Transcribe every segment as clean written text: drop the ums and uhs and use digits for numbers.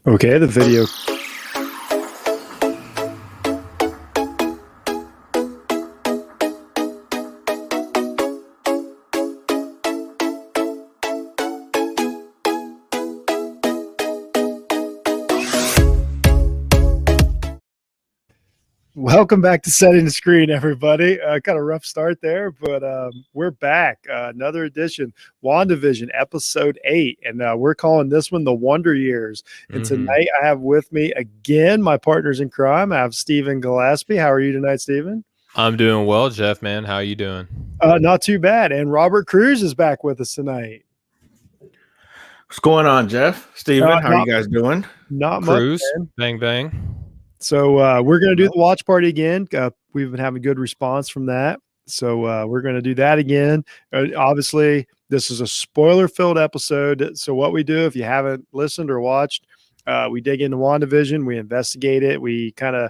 Okay, the video. Welcome back to Setting the Screen, everybody. Kind of rough start there, but we're back. Another edition, WandaVision, episode 8. And we're calling this one The Wonder Years. And tonight I have with me again my partners in crime. I have Stephen Gillespie. How are you tonight, Stephen? I'm doing well, Jeff, man. How are you doing? Not too bad. And Robert Cruz is back with us tonight. What's going on, Jeff? Stephen, how are you guys doing? Not Cruz, much, man. Bang, bang. So we're going to do the watch party again. We've been having good response from that. So we're going to do that again. Obviously, this is a spoiler-filled episode. So what we do, if you haven't listened or watched, we dig into WandaVision. We investigate it. We kind of,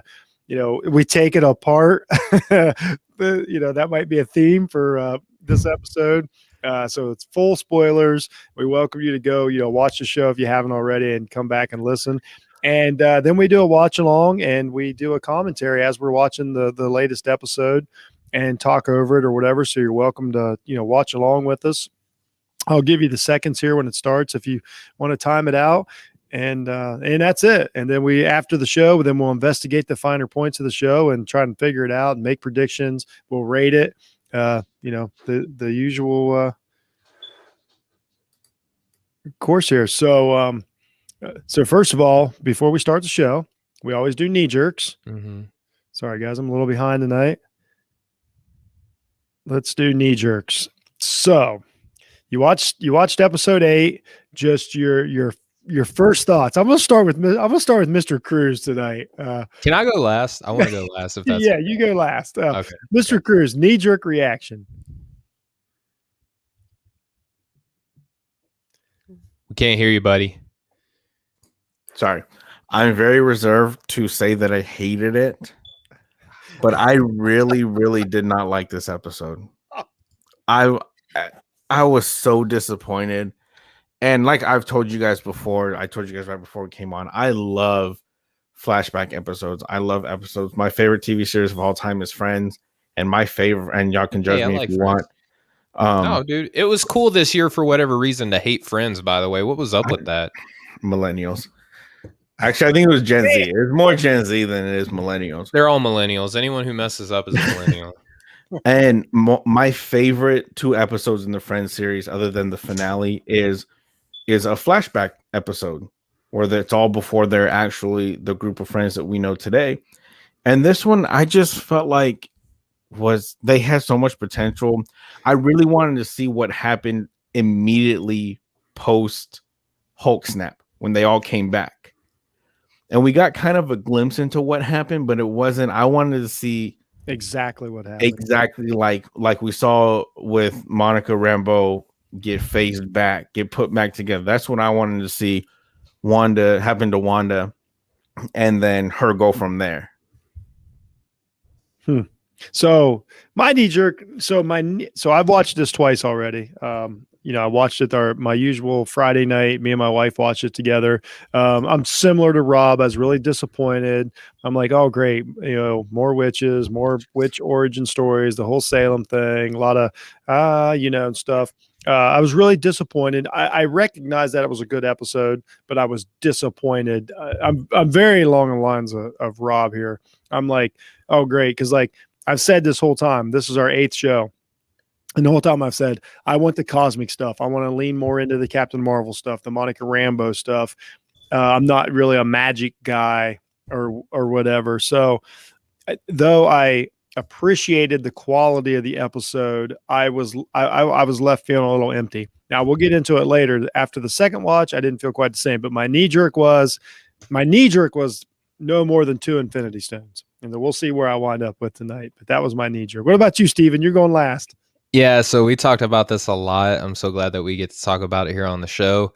we take it apart. That might be a theme for this episode. So it's full spoilers. We welcome you to go, watch the show if you haven't already and come back and listen. And then we do a watch along and we do a commentary as we're watching the latest episode and talk over it or whatever. So you're welcome to, watch along with us. I'll give you the seconds here when it starts if you want to time it out. And that's it. And then after the show, then we'll investigate the finer points of the show and try and figure it out and make predictions. We'll rate it. The usual course here. So first of all, before we start the show, we always do knee jerks. Sorry, guys, I'm a little behind tonight. Let's do knee jerks. So you watched episode 8. Just your first thoughts. I'm gonna start with Mr. Cruz tonight. Can I go last? I want to go last. If that's yeah, you go last. Okay. Mr. Cruz, knee jerk reaction. We can't hear you, buddy. Sorry. I'm very reserved to say that I hated it, but I really, really did not like this episode. I was so disappointed. And like I've told you guys before, I told you guys right before we came on, I love flashback episodes. I love episodes. My favorite TV series of all time is Friends, and my favorite, and y'all can judge me if you want. No, dude, it was cool this year for whatever reason to hate Friends, by the way. What was up with that? Millennials. Actually, I think it was Gen Z. It's more Gen Z than it is millennials. They're all millennials. Anyone who messes up is a millennial. And my favorite 2 episodes in the Friends series, other than the finale, is a flashback episode where it's all before they're actually the group of friends that we know today. And this one, I just felt like they had so much potential. I really wanted to see what happened immediately post Hulk snap when they all came back. And we got kind of a glimpse into what happened, but it wasn't. I wanted to see exactly what happened. Exactly like we saw with Monica Rambeau get phased back, get put back together. That's what I wanted to see happen to Wanda, and then her go from there. So my knee jerk. So I've watched this twice already. I watched it my usual Friday night. Me and my wife watched it together. I'm similar to Rob. I was really disappointed. I'm like, oh, great. More witches, more witch origin stories, the whole Salem thing, a lot of, and stuff. I was really disappointed. I recognized that it was a good episode, but I was disappointed. I'm very along the lines of Rob here. I'm like, oh, great. Because I've said this whole time, this is our 8th show. And the whole time I've said, I want the cosmic stuff. I want to lean more into the Captain Marvel stuff, the Monica Rambeau stuff. I'm not really a magic guy or whatever. So though I appreciated the quality of the episode, I was left feeling a little empty. Now we'll get into it later. After the second watch, I didn't feel quite the same, but my knee jerk was no more than 2 Infinity Stones. And then we'll see where I wind up with tonight. But that was my knee jerk. What about you, Steven? You're going last. Yeah, so we talked about this a lot. I'm so glad that we get to talk about it here on the show.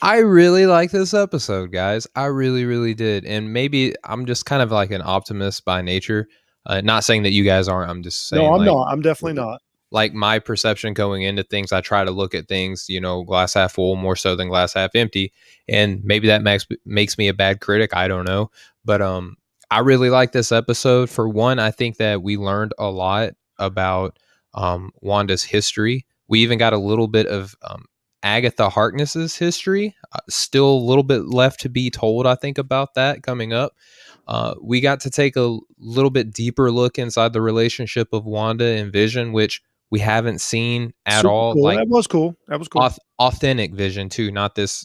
I really like this episode, guys. I really, really did. And maybe I'm just kind of like an optimist by nature. Not saying that you guys aren't. I'm just saying. No, I'm not. I'm definitely not. like my perception going into things, I try to look at things, glass half full more so than glass half empty. And maybe that makes me a bad critic. I don't know. But I really like this episode. For one, I think that we learned a lot about Wanda's history. We even got a little bit of Agatha Harkness's history. Still a little bit left to be told, I think, about that coming up. We got to take a little bit deeper look inside the relationship of Wanda and Vision, which we haven't seen at Super all. cool. Like, That was cool. authentic Vision too, not this,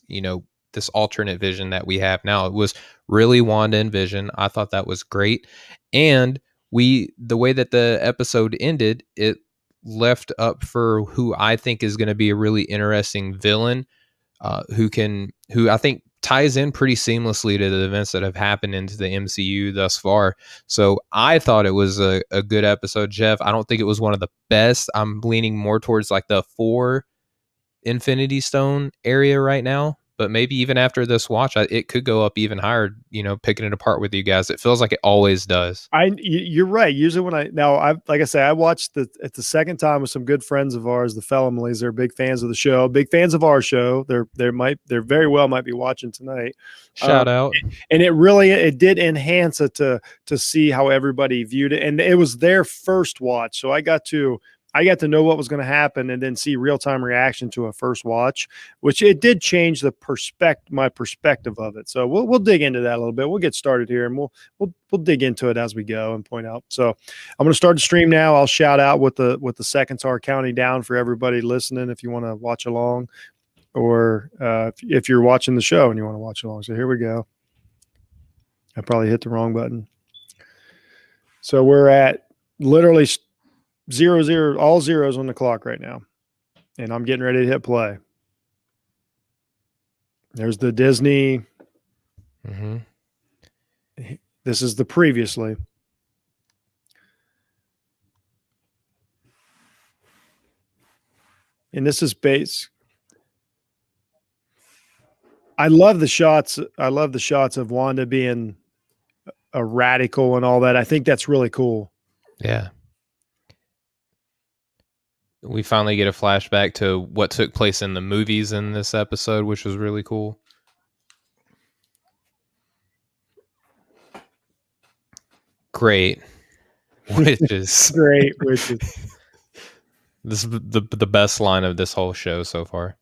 this alternate Vision that we have now. It was really Wanda and Vision. I thought that was great. And the way that the episode ended, it left up for who I think is going to be a really interesting villain, who I think ties in pretty seamlessly to the events that have happened into the MCU thus far. So I thought it was a good episode, Jeff. I don't think it was one of the best. I'm leaning more towards like the 4 Infinity Stone area right now, but maybe even after this watch, it could go up even higher, picking it apart with you guys. It feels like it always does. You're right. Usually when like I say, I watched at the second time with some good friends of ours, the Felomleys. They're big fans of the show, big fans of our show. They're very well might be watching tonight. Shout out. And it did enhance it to see how everybody viewed it. And it was their first watch. So I got to know what was going to happen and then see real-time reaction to a first watch, which it did change my perspective of it. So we'll dig into that a little bit. We'll get started here and we'll dig into it as we go and point out. So I'm going to start the stream now. I'll shout out what the seconds are counting down for everybody listening if you want to watch along, or if you're watching the show and you want to watch along. So here we go. I probably hit the wrong button. So we're at literally 0, all zeros on the clock right now. And I'm getting ready to hit play. There's the Disney. Mm-hmm. This is the previously. And this is base. I love the shots. I love the shots of Wanda being a radical and all that. I think that's really cool. Yeah. We finally get a flashback to what took place in the movies in this episode, which was really cool. Great. Witches. Great witches. This is the best line of this whole show so far.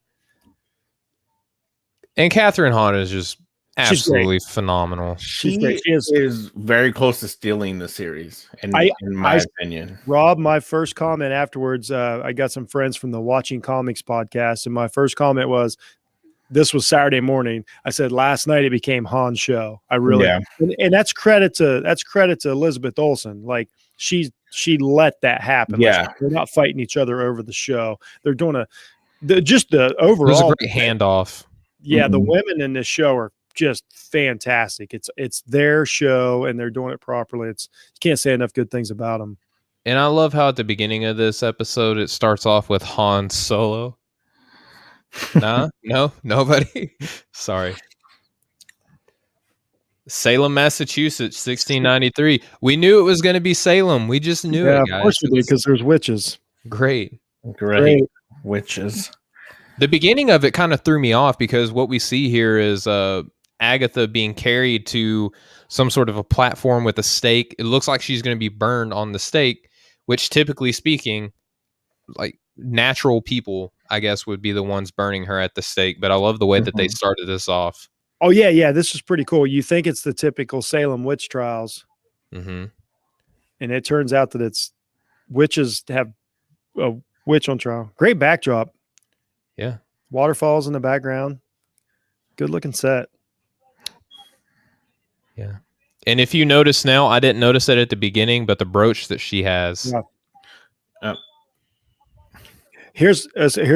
And Catherine Hahn is just absolutely phenomenal. She is very close to stealing the series, in my opinion. Rob, my first comment afterwards, I got some friends from the Watching Comics podcast, and my first comment was, this was Saturday morning. I said, last night it became Hahn's show. I really, and that's credit to Elizabeth Olsen. Like she let that happen. Yeah. Like, they're not fighting each other over the show. They're doing the overall. It was a great handoff. Yeah. Mm-hmm. The women in this show are just fantastic. It's their show and they're doing it properly. You can't say enough good things about them. And I love how at the beginning of this episode it starts off with Han Solo. No, nobody. Sorry. Salem, Massachusetts, 1693. We knew it was going to be Salem. We just knew it, guys. Of course we did, because there's witches. Great. Witches. The beginning of it kind of threw me off because what we see here is Agatha being carried to some sort of a platform with a stake. It looks like she's going to be burned on the stake, which typically speaking, like natural people, I guess, would be the ones burning her at the stake. But I love the way that they started this off. Oh, yeah. This is pretty cool. You think it's the typical Salem witch trials. Mm-hmm. And it turns out that it's witches have a witch on trial. Great backdrop. Yeah. Waterfalls in the background. Good looking set. Yeah. And if you notice now, I didn't notice it at the beginning, but the brooch that she has. Yeah. Here's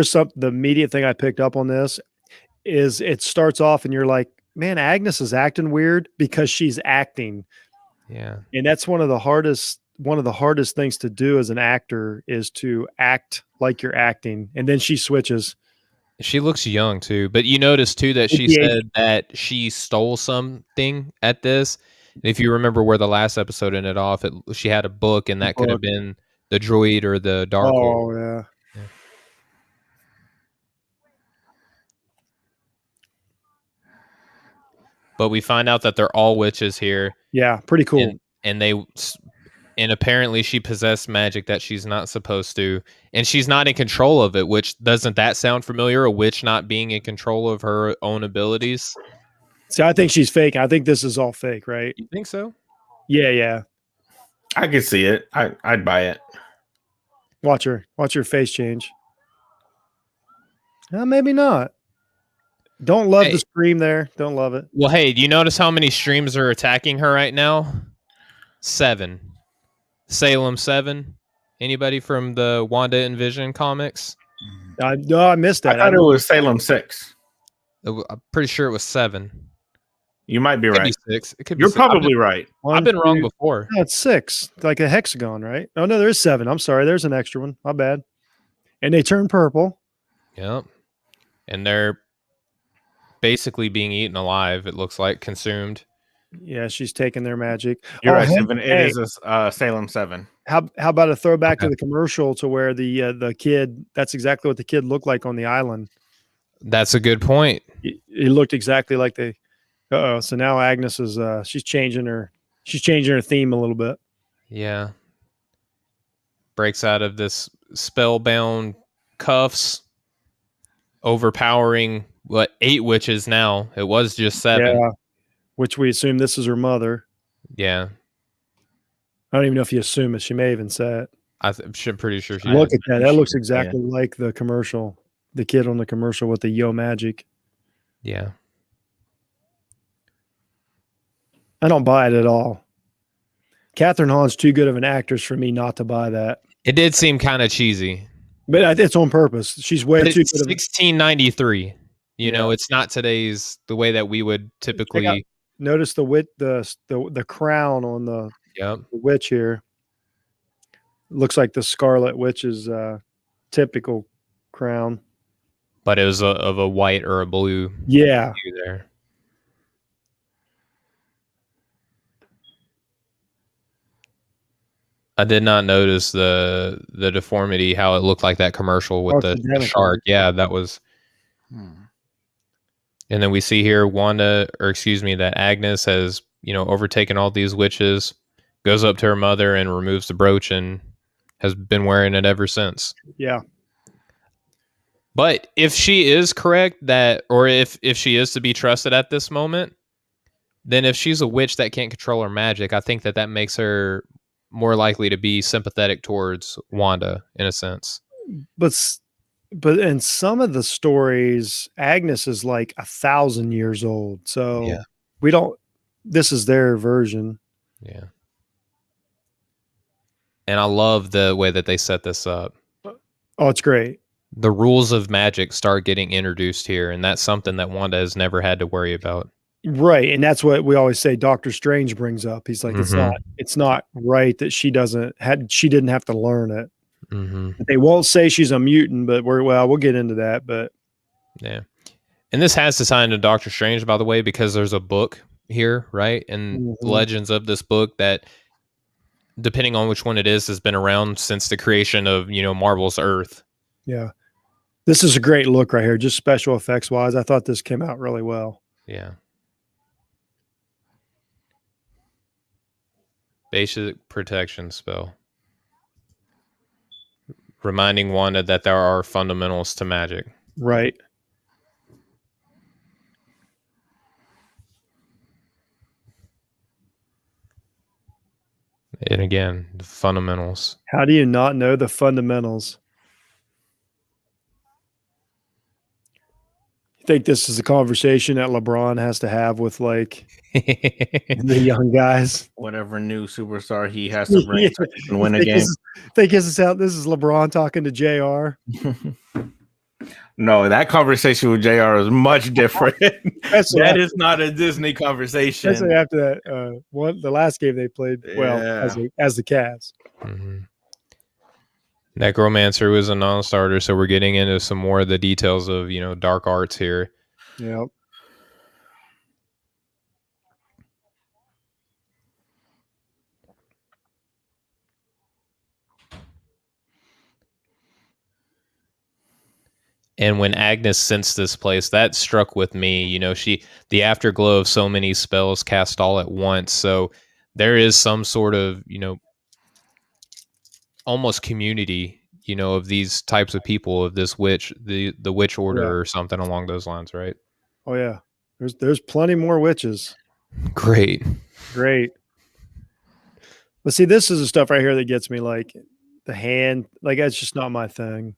something. The immediate thing I picked up on this is it starts off and you're like, man, Agnes is acting weird because she's acting. Yeah. And that's one of the hardest things to do as an actor is to act like you're acting. And then she switches. She looks young too, but you notice too that she said that she stole something at this. If you remember where the last episode ended off, she had a book, and that could have been droid or the Dark Lord. Oh yeah. Yeah. But we find out that they're all witches here. Yeah, pretty cool. And apparently she possessed magic that she's not supposed to, and she's not in control of it. Which, doesn't that sound familiar? A witch not being in control of her own abilities. See, I think she's fake. I think this is all fake, right? You think so? Yeah. I could see it. I'd buy it. Watch her face change. Maybe not. Don't love the scream there. Don't love it. Well, hey, do you notice how many streams are attacking her right now? 7. Salem 7. Anybody from the Wanda and Vision comics? No, I missed that. I thought it was Salem 6. I'm pretty sure it was 7. You might be It could right. be 6. It could be You're 6. probably right. I've been wrong before. No, it's 6, like a hexagon, right? Oh no, there's 7. I'm sorry, there's an extra one. My bad. And they turn purple. Yep. And they're basically being eaten alive. It looks like, consumed. Yeah, she's taking their magic. You're right, Stephen. It is a Salem 7. How about a throwback to the commercial to where the kid? That's exactly what the kid looked like on the island. That's a good point. He looked exactly like they. So now Agnes is she's changing her theme a little bit. Yeah. Breaks out of this spellbound cuffs, overpowering 8 witches now. It was just 7. Yeah, which we assume this is her mother. Yeah. I don't even know if you assume it. She may even say it. I'm pretty sure she Look does. at that. That looks exactly like the commercial. The kid on the commercial with the Yo Magic. Yeah. I don't buy it at all. Catherine Hahn's too good of an actress for me not to buy that. It did seem kind of cheesy. But it's on purpose. She's way too good. 1693. You know, it's not today's the way that we would typically. Notice the crown on the witch here. Looks like the Scarlet Witch's typical crown. But it was of a white or a blue. Yeah. There. I did not notice the deformity, how it looked like that commercial with the shark. Yeah, that was. And then we see here that Agnes has, overtaken all these witches, goes up to her mother and removes the brooch and has been wearing it ever since. Yeah. But if she is correct or if she is to be trusted at this moment, then if she's a witch that can't control her magic, I think that makes her more likely to be sympathetic towards Wanda in a sense. But in some of the stories, Agnes is like 1,000 years old. So this is their version. Yeah. And I love the way that they set this up. Oh, it's great. The rules of magic start getting introduced here, and that's something that Wanda has never had to worry about. Right. And that's what we always say Doctor Strange brings up. He's like, it's not right that she didn't have to learn it. Mm-hmm. They won't say she's a mutant, but we'll get into that. But yeah. And this has to tie into Doctor Strange, by the way, because there's a book here, right? And legends of this book that, depending on which one it is, has been around since the creation of, Marvel's Earth. Yeah. This is a great look right here, just special effects wise. I thought this came out really well. Yeah. Basic protection spell. Reminding Wanda that there are fundamentals to magic. Right. And again, the fundamentals. How do you not know the fundamentals? You think this is a conversation that LeBron has to have with like the young guys? Whatever new superstar he has to bring so he can win a game. This is LeBron talking to JR. No, that conversation with JR is much different. That is not a Disney conversation. Especially after that the last game they played as the Cavs. Mm-hmm. Necromancer was a non-starter, so we're getting into some more of the details of, dark arts here. Yep. And when Agnes sensed this place, that struck with me. The afterglow of so many spells cast all at once. So there is some sort of, almost community, of these types of people, of this witch, the witch order or something along those lines, right? Oh yeah. There's plenty more witches. Great. But see, this is the stuff right here that gets me, like the hand, like that's just not my thing.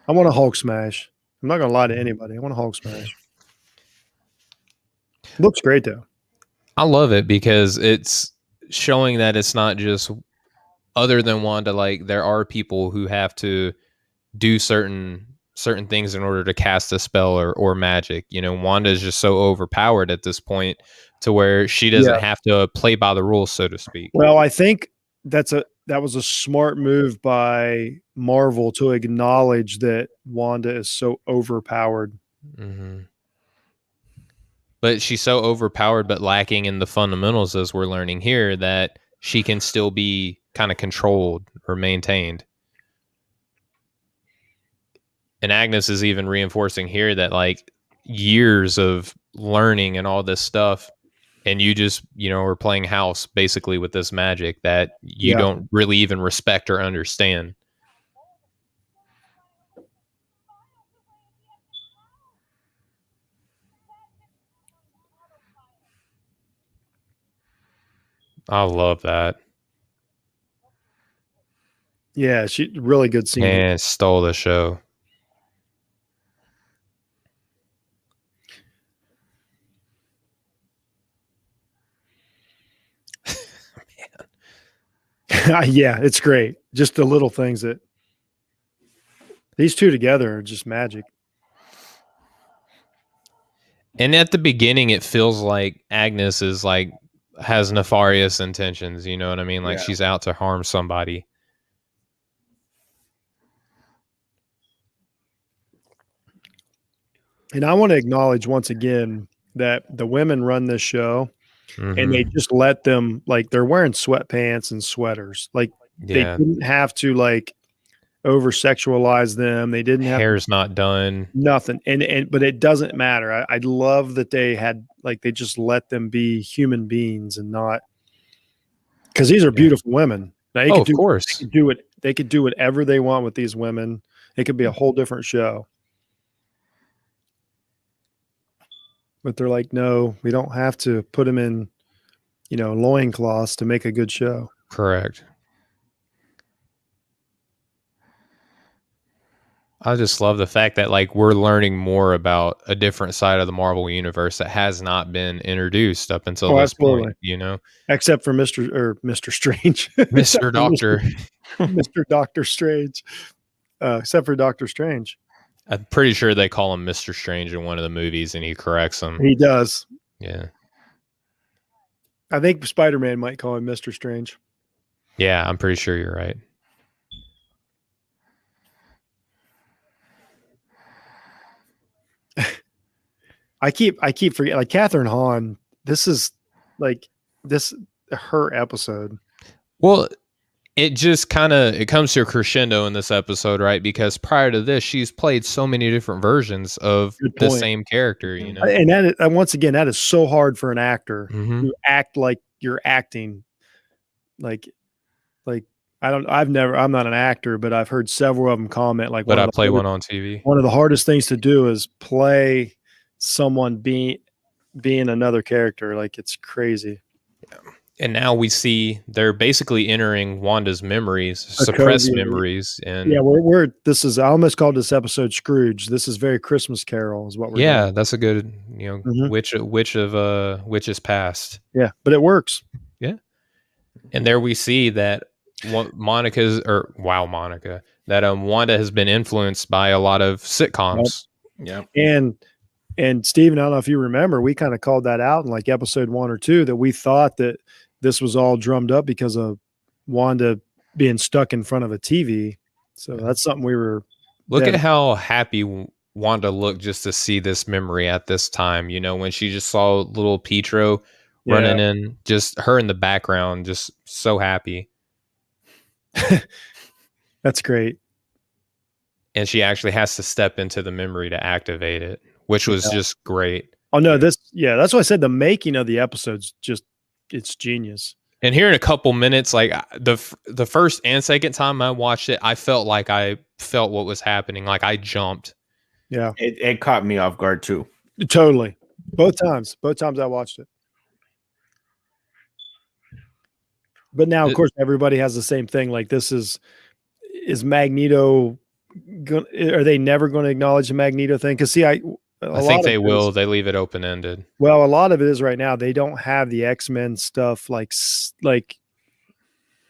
I want a Hulk smash. I'm not gonna lie to anybody. I want a Hulk smash. Looks great though. I love it because it's showing that it's not just other than Wanda. Like there are people who have to do certain things in order to cast a spell or magic. Wanda is just so overpowered at this point to where she doesn't have to play by the rules, so to speak. Well, I think that was a smart move by Marvel to acknowledge that Wanda is so overpowered. Mm-hmm. But she's so overpowered, but lacking in the fundamentals, as we're learning here, that she can still be kind of controlled or maintained. And Agnes is even reinforcing here that like years of learning and all this stuff, and you just, are playing house basically with this magic that you don't really even respect or understand. I love that. Yeah, she really good scene. And stole the show. Yeah, it's great. Just the little things that these two together are just magic. And at the beginning, it feels like Agnes is like has nefarious intentions. You know what I mean? Like she's out to harm somebody. And I want to acknowledge once again that the women run this show, and they just let them, like, they're wearing sweatpants and sweaters. Like they didn't have to like over sexualize them. They didn't have hair's not done, nothing. But it doesn't matter. I love that they just let them be human beings and not, because these are beautiful women. Now, of course, they could do whatever they want with these women. It could be a whole different show. But they're like, no, we don't have to put them in, loincloths to make a good show. Correct. I just love the fact that like we're learning more about a different side of the Marvel universe that has not been introduced up until this point, except for Mr. Strange, Mr. Doctor, Mr. Doctor Strange, except for Doctor Strange. I'm pretty sure they call him Mr. Strange in one of the movies, and he corrects him. He does. Yeah. I think Spider-Man might call him Mr. Strange. Yeah, I'm pretty sure you're right. I keep forgetting, like Catherine Hahn. This is her episode. Well, it just it comes to a crescendo in this episode, right? Because prior to this, she's played so many different versions of the same character, And once again, that is so hard for an actor to act like you're acting. Like I'm not an actor, but I've heard several of them comment like, but I play one on TV. One of the hardest things to do is play someone being another character. Like, it's crazy. Yeah. And now we see they're basically entering Wanda's memories, suppressed memories, and I almost called this episode Scrooge. This is very Christmas Carol, is what we're doing. That's a good, witch of witches past. Yeah, but it works. Yeah, and there we see that Wanda has been influenced by a lot of sitcoms. Yep. And Steven, I don't know if you remember, we kind of called that out in like episode 1 or 2, that we thought that this was all drummed up because of Wanda being stuck in front of a TV. So that's something we were. Look at how happy Wanda looked just to see this memory at this time. When she just saw little Pietro running in, just her in the background, just so happy. That's great. and she actually has to step into the memory to activate it, which was just great. Oh no, that's why I said the making of the episode's just, it's genius. And here in a couple minutes, like the first and second time I watched it, I felt like I felt what was happening. Like I jumped. Yeah, It caught me off guard too. totally. Both times I watched it. But now, of course, everybody has the same thing. Like, this is Magneto. Are they never going to acknowledge the Magneto thing? Because see, I think they will. They leave it open ended. Well, a lot of it is right now. They don't have the X-Men stuff like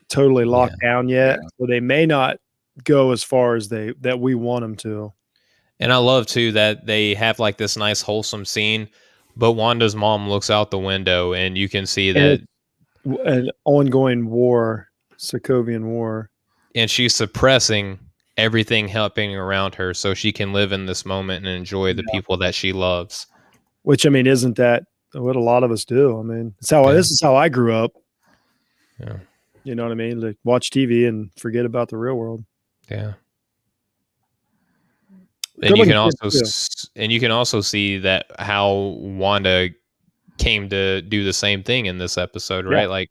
totally locked down yet, so they may not go as far as that we want them to. And I love too that they have like this nice wholesome scene, but Wanda's mom looks out the window, and you can see that an ongoing war, Sokovian War, and she's suppressing everything happening around her so she can live in this moment and enjoy the people that she loves. Which, I mean, isn't that what a lot of us do? I mean, this is how I grew up. Yeah. You know what I mean? Like, watch TV and forget about the real world. Yeah. And you can also see that how Wanda came to do the same thing in this episode, right? Like,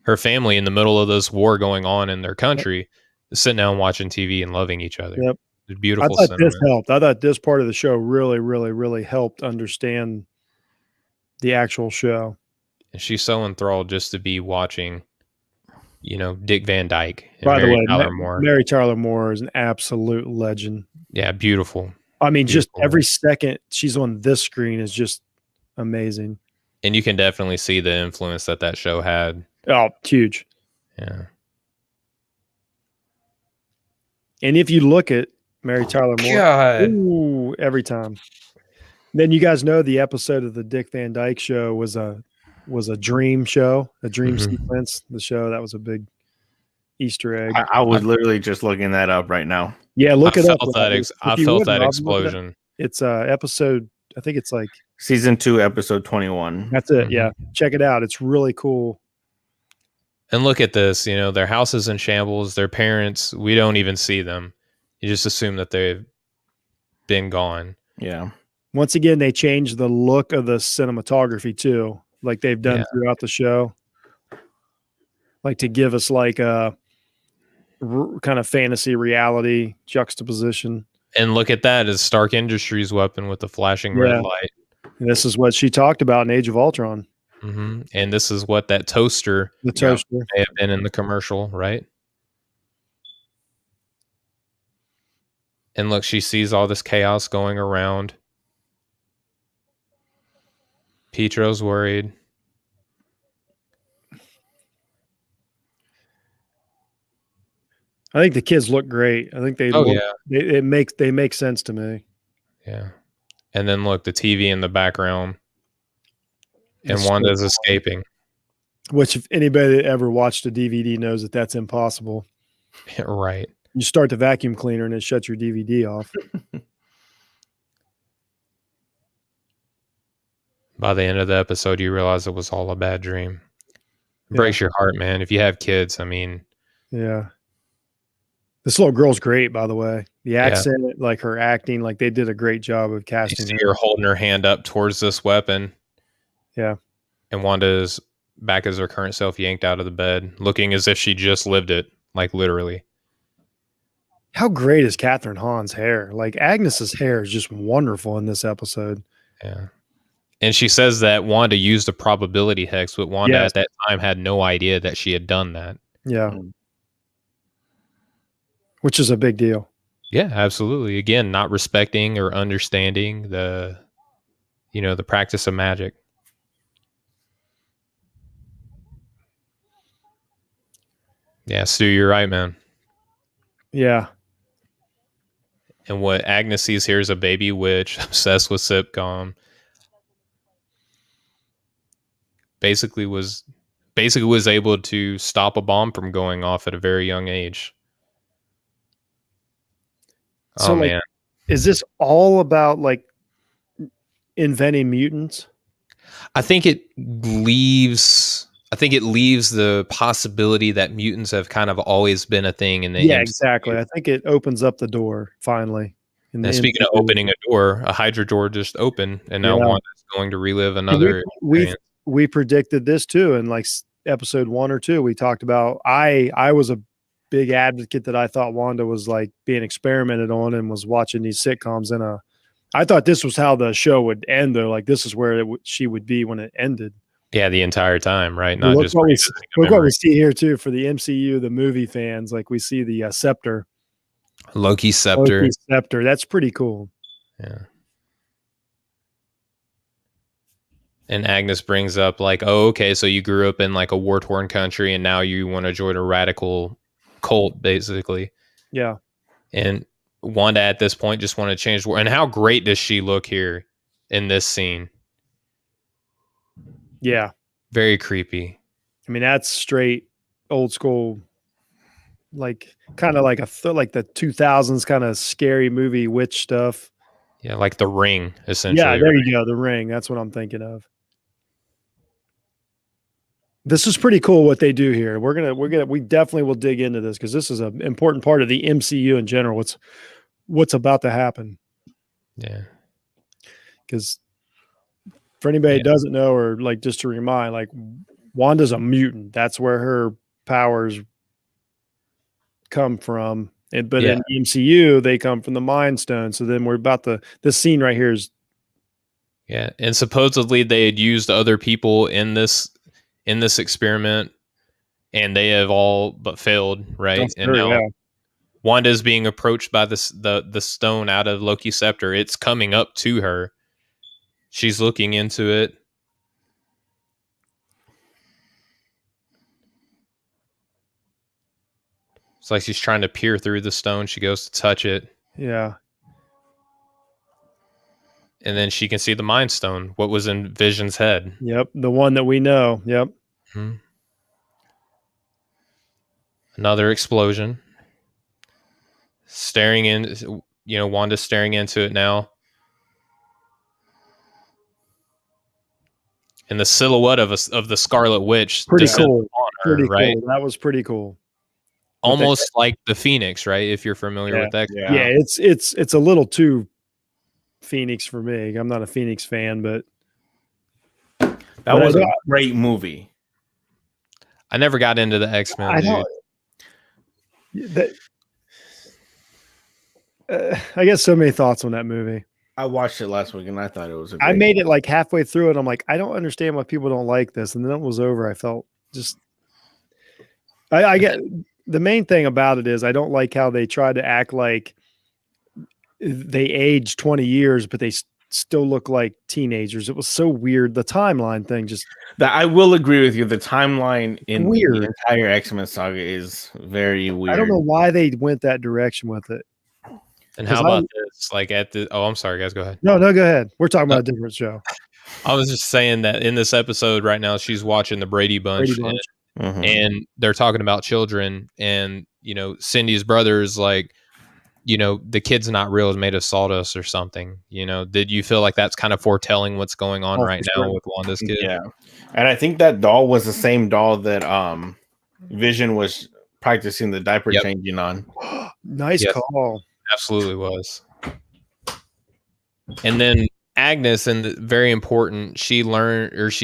her family in the middle of this war going on in their country is sitting down watching TV and loving each other. Yep. It's beautiful. I thought this helped. I thought this part of the show really, really, really helped understand the actual show. And she's so enthralled just to be watching, Dick Van Dyke. And By Mary the way, Tyler Moore. Mary Tyler Moore is an absolute legend. Yeah, beautiful. I mean, just every second she's on this screen is just amazing. And you can definitely see the influence that show had. Oh, huge. Yeah. And if you look at Mary Tyler Moore, ooh, every time. Then you guys know the episode of the Dick Van Dyke Show was a dream show, a dream sequence. The show that was a big Easter egg. I was literally just looking that up right now. Yeah, look it up. I felt that explosion. It's episode. I think it's like season 2, episode 21. That's it. Yeah, check it out. It's really cool. And look at this. Their house is in shambles. Their parents, we don't even see them. You just assume that they've been gone. Yeah. Once again, they changed the look of the cinematography too, like they've done throughout the show, like to give us like a kind of fantasy reality juxtaposition. And look at that, is Stark Industries' weapon with the flashing red light. And this is what she talked about in Age of Ultron. Mm-hmm. And this is what that toaster, may have been in the commercial, right? And look, she sees all this chaos going around. Pietro's worried. I think the kids look great. I think they they make sense to me. Yeah. And then look, the TV in the background. And Wanda's escaping. Which, if anybody that ever watched a DVD knows that that's impossible. Right. You start the vacuum cleaner and it shuts your DVD off. By the end of the episode, you realize it was all a bad dream. It breaks your heart, man. If you have kids, I mean. Yeah. This little girl's great, by the way. The accent, like her acting, like they did a great job of casting her. You're holding her hand up towards this weapon. Yeah. And Wanda's back as her current self, yanked out of the bed, looking as if she just lived it, like literally. How great is Catherine Hahn's hair? Like, Agnes's hair is just wonderful in this episode. Yeah. And she says that Wanda used a probability hex, but Wanda at that time had no idea that she had done that. Yeah. Which is a big deal. Yeah, absolutely. Again, not respecting or understanding the practice of magic. Yeah, Stu, you're right, man. Yeah. And what Agnes sees here is a baby witch obsessed with sitcom. Basically was able to stop a bomb from going off at a very young age. So, man. Is this all about like inventing mutants? I think it leaves I think it leaves the possibility that mutants have kind of always been a thing in the Yeah, MCU. exactly. I think it opens up the door finally. And speaking of opening a door, a Hydra door just opened, and now Wanda's going to relive another experience. We predicted this too in like episode 1 or 2. We talked about I was a big advocate that I thought Wanda was like being experimented on and was watching these sitcoms I thought this was how the show would end though. Like this is where she would be when it ended. Yeah, the entire time, right? Not just look what we see here too for the MCU, the movie fans. Like we see the scepter, Loki's scepter. Loki's scepter. That's pretty cool. Yeah. And Agnes brings up like, oh, okay, so you grew up in like a war-torn country, and now you want to join a radical cult, basically. Yeah. And Wanda at this point just want to change the world. And how great does she look here in this scene? Yeah. Very creepy. I mean, that's straight old school, like kind of like like the 2000s kind of scary movie witch stuff. Yeah, like The Ring, essentially. Yeah, there you go. The Ring. That's what I'm thinking of. This is pretty cool what they do here. We definitely will dig into this because this is an important part of the MCU in general. What's about to happen. Yeah. Because for anybody who doesn't know, or like just to remind, like Wanda's a mutant. That's where her powers come from. But in the MCU, they come from the Mind Stone. So then we're about this scene right here is. Yeah. And supposedly they had used other people in this experiment, and they have all but failed, right? That's and true, now Wanda's being approached by the stone out of Loki's scepter. It's coming up to her. She's looking into it. It's like she's trying to peer through the stone. She goes to touch it. Yeah. And then she can see the Mind Stone, what was in Vision's head. Yep, the one that we know. Yep. Mm-hmm. Another explosion. Staring in, Wanda's staring into it now. And the silhouette of the Scarlet Witch. Pretty cool. Pretty right? Cool. That was pretty cool. Almost like the Phoenix, right? If you're familiar with that. Yeah, it's a little too Phoenix for me. I'm not a Phoenix fan, but that was a great movie. I never got into the X-Men. I guess so many thoughts on that movie. I watched it last week and I thought it was I made it like halfway through it. I'm like, I don't understand why people don't like this. And then it was over. I felt just I get the main thing about it is I don't like how they try to act like they aged 20 years, but they still look like teenagers. It was so weird. The timeline thing just that I will agree with you. The timeline in weird. The entire X-Men saga is very weird. I don't know why they went that direction with it. And how about this? Like I'm sorry, guys, go ahead. No, go ahead. We're talking about a different show. I was just saying that in this episode right now, she's watching the Brady Bunch. And they're talking about children, and Cindy's brother's like, the kid's not real, is made of sawdust or something. Did you feel like that's kind of foretelling what's going on right now with Wanda's kid? Yeah, and I think that doll was the same doll that Vision was practicing the diaper changing on. Nice call. Absolutely was. And then Agnes, and very important, she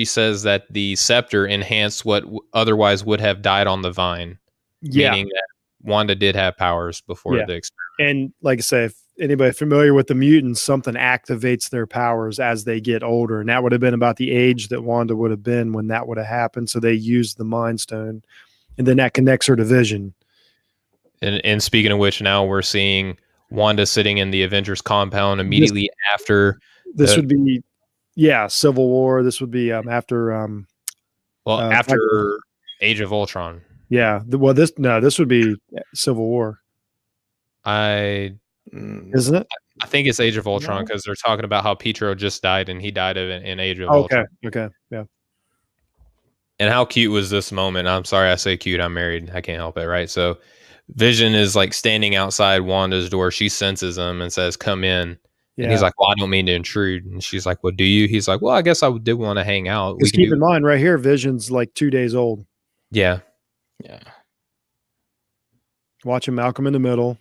says that the scepter enhanced what otherwise would have died on the vine. Yeah. Meaning that Wanda did have powers before the experiment. And like I say, if anybody familiar with the mutants, something activates their powers as they get older. And that would have been about the age that Wanda would have been when that would have happened. So they used the Mind Stone. And then that connects her to Vision. And speaking of which, now we're seeing Wanda sitting in the Avengers compound immediately after. This would be, Civil War. This would be after. After Age of Ultron. Yeah. This would be Civil War. Isn't it? I think it's Age of Ultron because they're talking about how Pietro just died and he died in Age of Ultron. Okay. Yeah. And how cute was this moment? I'm sorry I say cute. I'm married. I can't help it, right? So Vision is like standing outside Wanda's door. She senses him and says, "Come in." And he's like, well, I don't mean to intrude. And she's like, well, do you? He's like, well, I guess I did want to hang out. Just keep in mind right here, Vision's like 2 days old. Yeah. Yeah. Watching Malcolm in the Middle.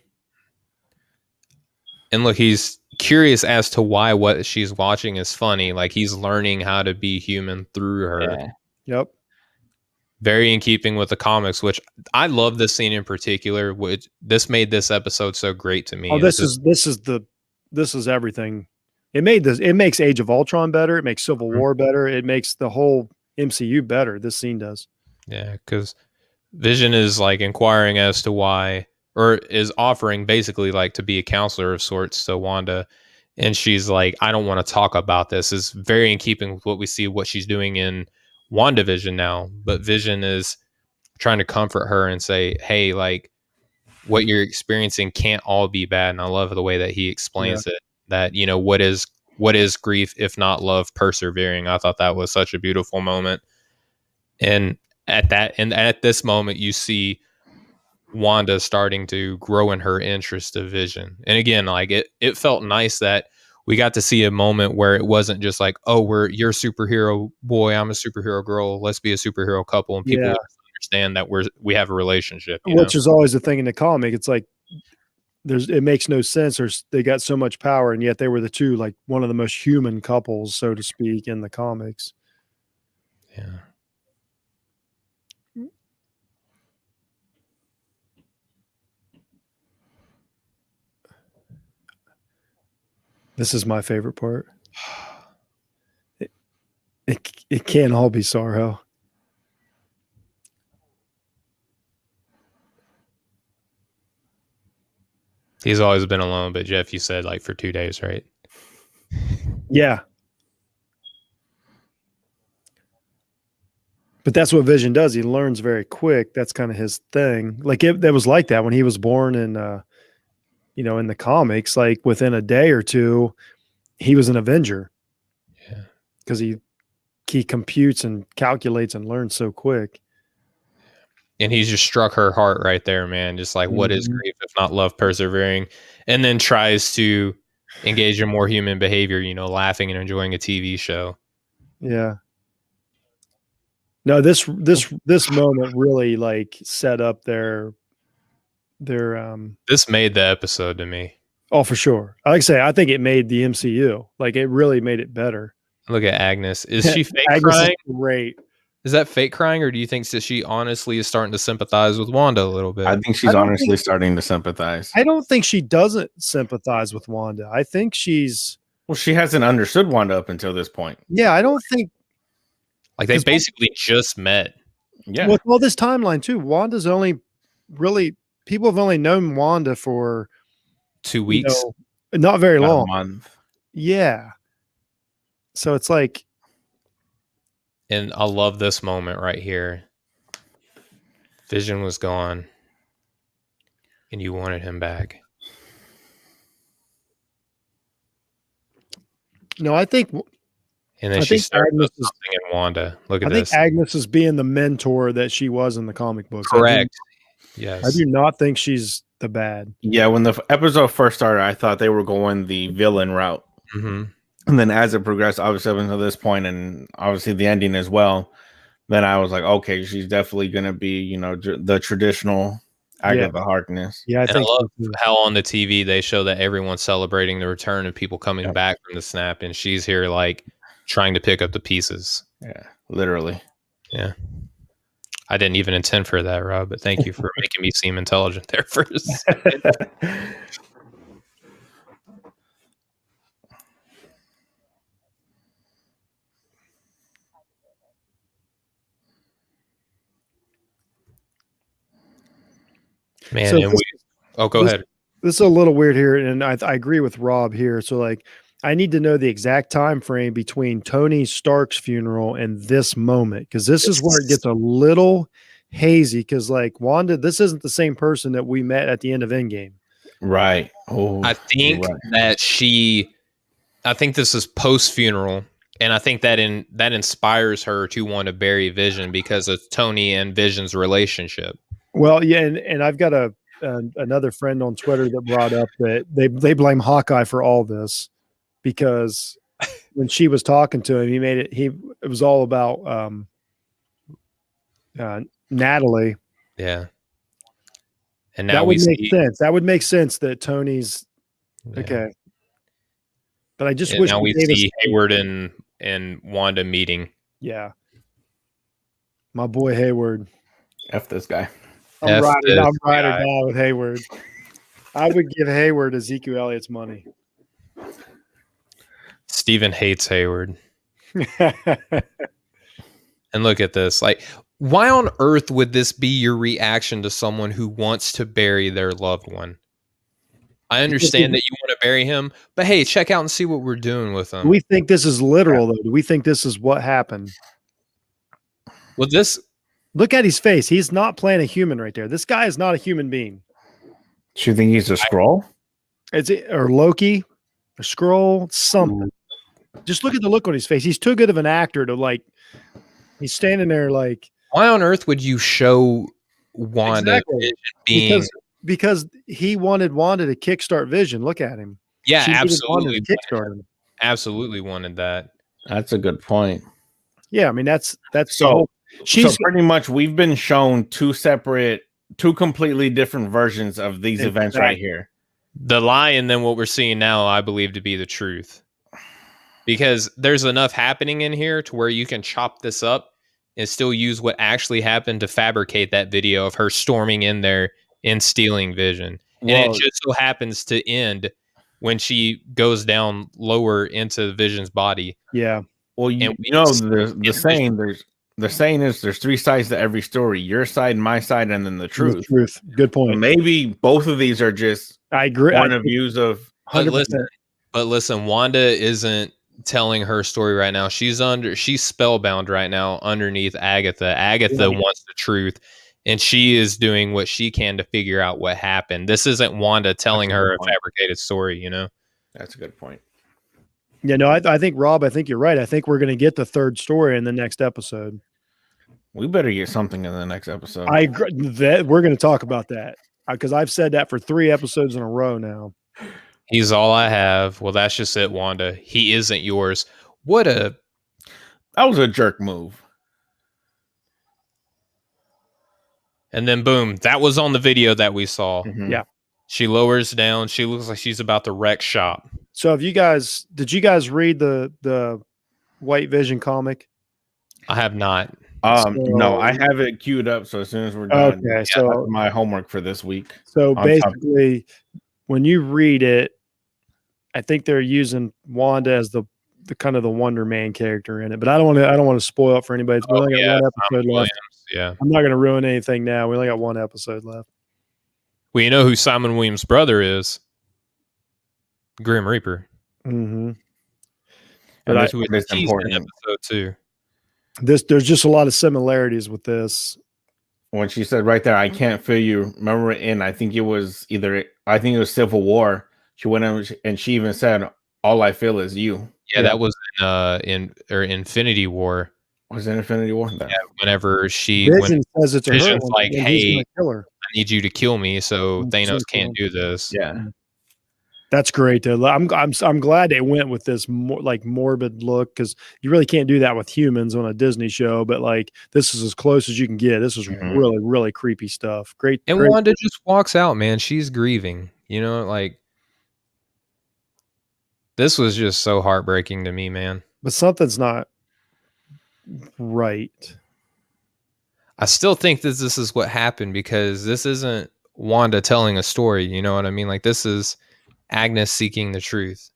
And look, he's curious as to why what she's watching is funny. Like he's learning how to be human through her. Yeah. Yep. Very in keeping with the comics, which I love this scene in particular. Which this made this episode so great to me. Oh, this is everything. It makes Age of Ultron better. It makes Civil War better. It makes the whole MCU better. This scene does. Yeah, because Vision is like inquiring as to why, or is offering basically like to be a counselor of sorts to Wanda. And she's like, I don't want to talk about this. Is very in keeping with what we see, what she's doing in WandaVision now. But Vision is trying to comfort her and say, hey, like what you're experiencing can't all be bad. And I love the way that he explains it, that, you know, what is grief if not love persevering. I thought that was such a beautiful moment. And at this moment, you see Wanda starting to grow in her interest of Vision. And again, like it felt nice that we got to see a moment where it wasn't just like, oh, you're a superhero boy, I'm a superhero girl, let's be a superhero couple, and people understand that we have a relationship. Which is always the thing in the comic. It's like it makes no sense, or they got so much power, and yet they were the two, like one of the most human couples, so to speak, in the comics. Yeah. This is my favorite part. It can't all be sorrow. He's always been alone, but Jeff, you said like for 2 days, right? Yeah. But that's what Vision does. He learns very quick. That's kind of his thing. Like that was like that when he was born in in the comics, like within a day or two, he was an Avenger. Yeah. Because he computes and calculates and learns so quick. And he's just struck her heart right there, man. Just like, what is grief if not love persevering? And then tries to engage in more human behavior, laughing and enjoying a TV show. Yeah. No, this moment really like set up their this made the episode to me. Oh, for sure. Like I say, I think it made the MCU. Like it really made it better. Look at Agnes. Is she fake Agnes crying? Is great. Is that fake crying, or do you think that she honestly is starting to sympathize with Wanda a little bit? I think she's honestly starting to sympathize. I don't think she doesn't sympathize with Wanda. I think she's... Well, she hasn't understood Wanda up until this point. Yeah, I don't think... Like they basically just met. Yeah. With all this timeline too, Wanda's only really... People have only known Wanda for 2 weeks. Not very long. A month. Yeah. So it's like... And I love this moment right here. Vision was gone, and you wanted him back. No, I think... And then she started with something in Wanda. Look at this. I think Agnes is being the mentor that she was in the comic books. Correct. Yes. I do not think she's the bad. Yeah, when the episode first started, I thought they were going the villain route. Mm-hmm. And then as it progressed, obviously up until this point, and obviously the ending as well, then I was like, okay, she's definitely going to be, the traditional Agatha Harkness. Yeah, I love how on the TV they show that everyone's celebrating the return of people coming back from the snap, and she's here like trying to pick up the pieces. Yeah, literally. Yeah. I didn't even intend for that, Rob, but thank you for making me seem intelligent there first. Man, so go ahead. This is a little weird here, and I agree with Rob here. So, like, I need to know the exact time frame between Tony Stark's funeral and this moment, because this is where it gets a little hazy. Because, like, Wanda, this isn't the same person that we met at the end of Endgame. Right. Oh, I think that I think this is post funeral. And I think that inspires her to want to bury Vision because of Tony and Vision's relationship. Well, yeah, and I've got another friend on Twitter that brought up that they blame Hawkeye for all this. because when she was talking to him, it was all about Natalie. Yeah. And now That would we make see sense. That would make sense that Tony's okay. But I just wish now they we gave us- see Hayward and Wanda meeting. Yeah. My boy Hayward. F this guy. I'm F riding this or guy. die with Hayward. I would give Hayward Ezekiel Elliott's money. Steven hates Hayward. And look at this. Like, why on earth would this be your reaction to someone who wants to bury their loved one? I understand that you want to bury him, but hey, check out and see what we're doing with him. Do we think this is literal, though? Do we think this is what happened? Well, this... Look at his face. He's not playing a human right there. This guy is not a human being. Do you think he's a Skrull? Or Loki, or Skrull, something. Just look at the look on his face. He's too good of an actor to like. He's standing there like. Why on earth would you show Wanda being? Because he wanted Wanda to kickstart Vision. Look at him. Yeah, She absolutely. Kickstart him. Absolutely wanted that. That's a good point. Yeah, I mean that's so. She's so pretty much we've been shown two completely different versions of these events right here. The lie and then what we're seeing now, I believe to be the truth. Because there's enough happening in here to where you can chop this up and still use what actually happened to fabricate that video of her storming in there and stealing Vision. Whoa. And it just so happens to end when she goes down lower into Vision's body. Yeah. Well, the saying is there's three sides to every story: your side, my side, and then the truth. Good point. So maybe both of these are just I agree. point of views of. 100%. But listen, Wanda isn't telling her story right now. She's spellbound right now underneath Agatha. Agatha wants the truth, and she is doing what she can to figure out what happened. This isn't Wanda telling her a fabricated story, you know? That's a good point. Yeah, no, I think Rob, I think you're right. I think we're going to get the third story in the next episode. We better get something in the next episode. I agree that we're going to talk about that because I've said that for 3 episodes in a row now. He's all I have. Well, that's just it, Wanda. He isn't yours. That was a jerk move. And then boom, that was on the video that we saw. Mm-hmm. Yeah. She lowers down. She looks like she's about to wreck shop. So did you guys read the White Vision comic? I have not. No, I have it queued up. So as soon as we're done, okay. So that's my homework for this week. So basically, when you read it, I think they're using Wanda as the kind of the Wonder Man character in it. But I don't want to spoil it for anybody. We only got 1 episode left. Yeah, I'm not going to ruin anything now. We only got 1 episode left. Well, you know who Simon Williams' brother is? Grim Reaper. Mm-hmm. But that's what is important. Episode 2. There's just a lot of similarities with this. When she said right there, "I can't feel you." Remember, I think it was Civil War. She went in and she even said, "All I feel is you." Yeah, that was in Infinity War. Was it Infinity War? Yeah, whenever Vision says it to her, Vision's like, "Hey, kill her. I need you to kill me, so Thanos can't do this." Yeah. That's great. I'm glad they went with this morbid look because you really can't do that with humans on a Disney show. But like this is as close as you can get. This is really, really creepy stuff. Great. And Wanda just walks out, man. She's grieving. You know, like this was just so heartbreaking to me, man. But something's not right. I still think that this is what happened because this isn't Wanda telling a story. You know what I mean? Like this is Agnes seeking the truth.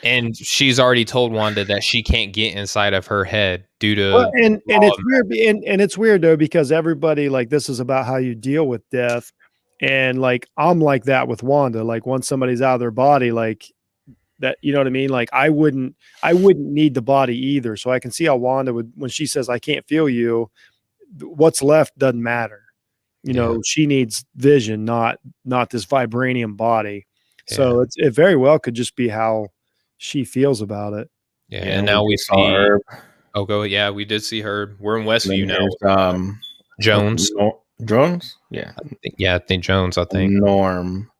And she's already told Wanda that she can't get inside of her head due to and it's weird and it's weird though because everybody like this is about how you deal with death and like I'm like that with Wanda like once somebody's out of their body like that you know what I mean like I wouldn't need the body either so I can see how Wanda would when she says I can't feel you what's left doesn't matter you know she needs Vision not this vibranium body so it very well could just be how she feels about it. Yeah, and now we see Herb. Oh, go. Yeah, we did see Herb. We're in Westview now. Jones. Jones? Yeah. I think Jones, I think. Norm.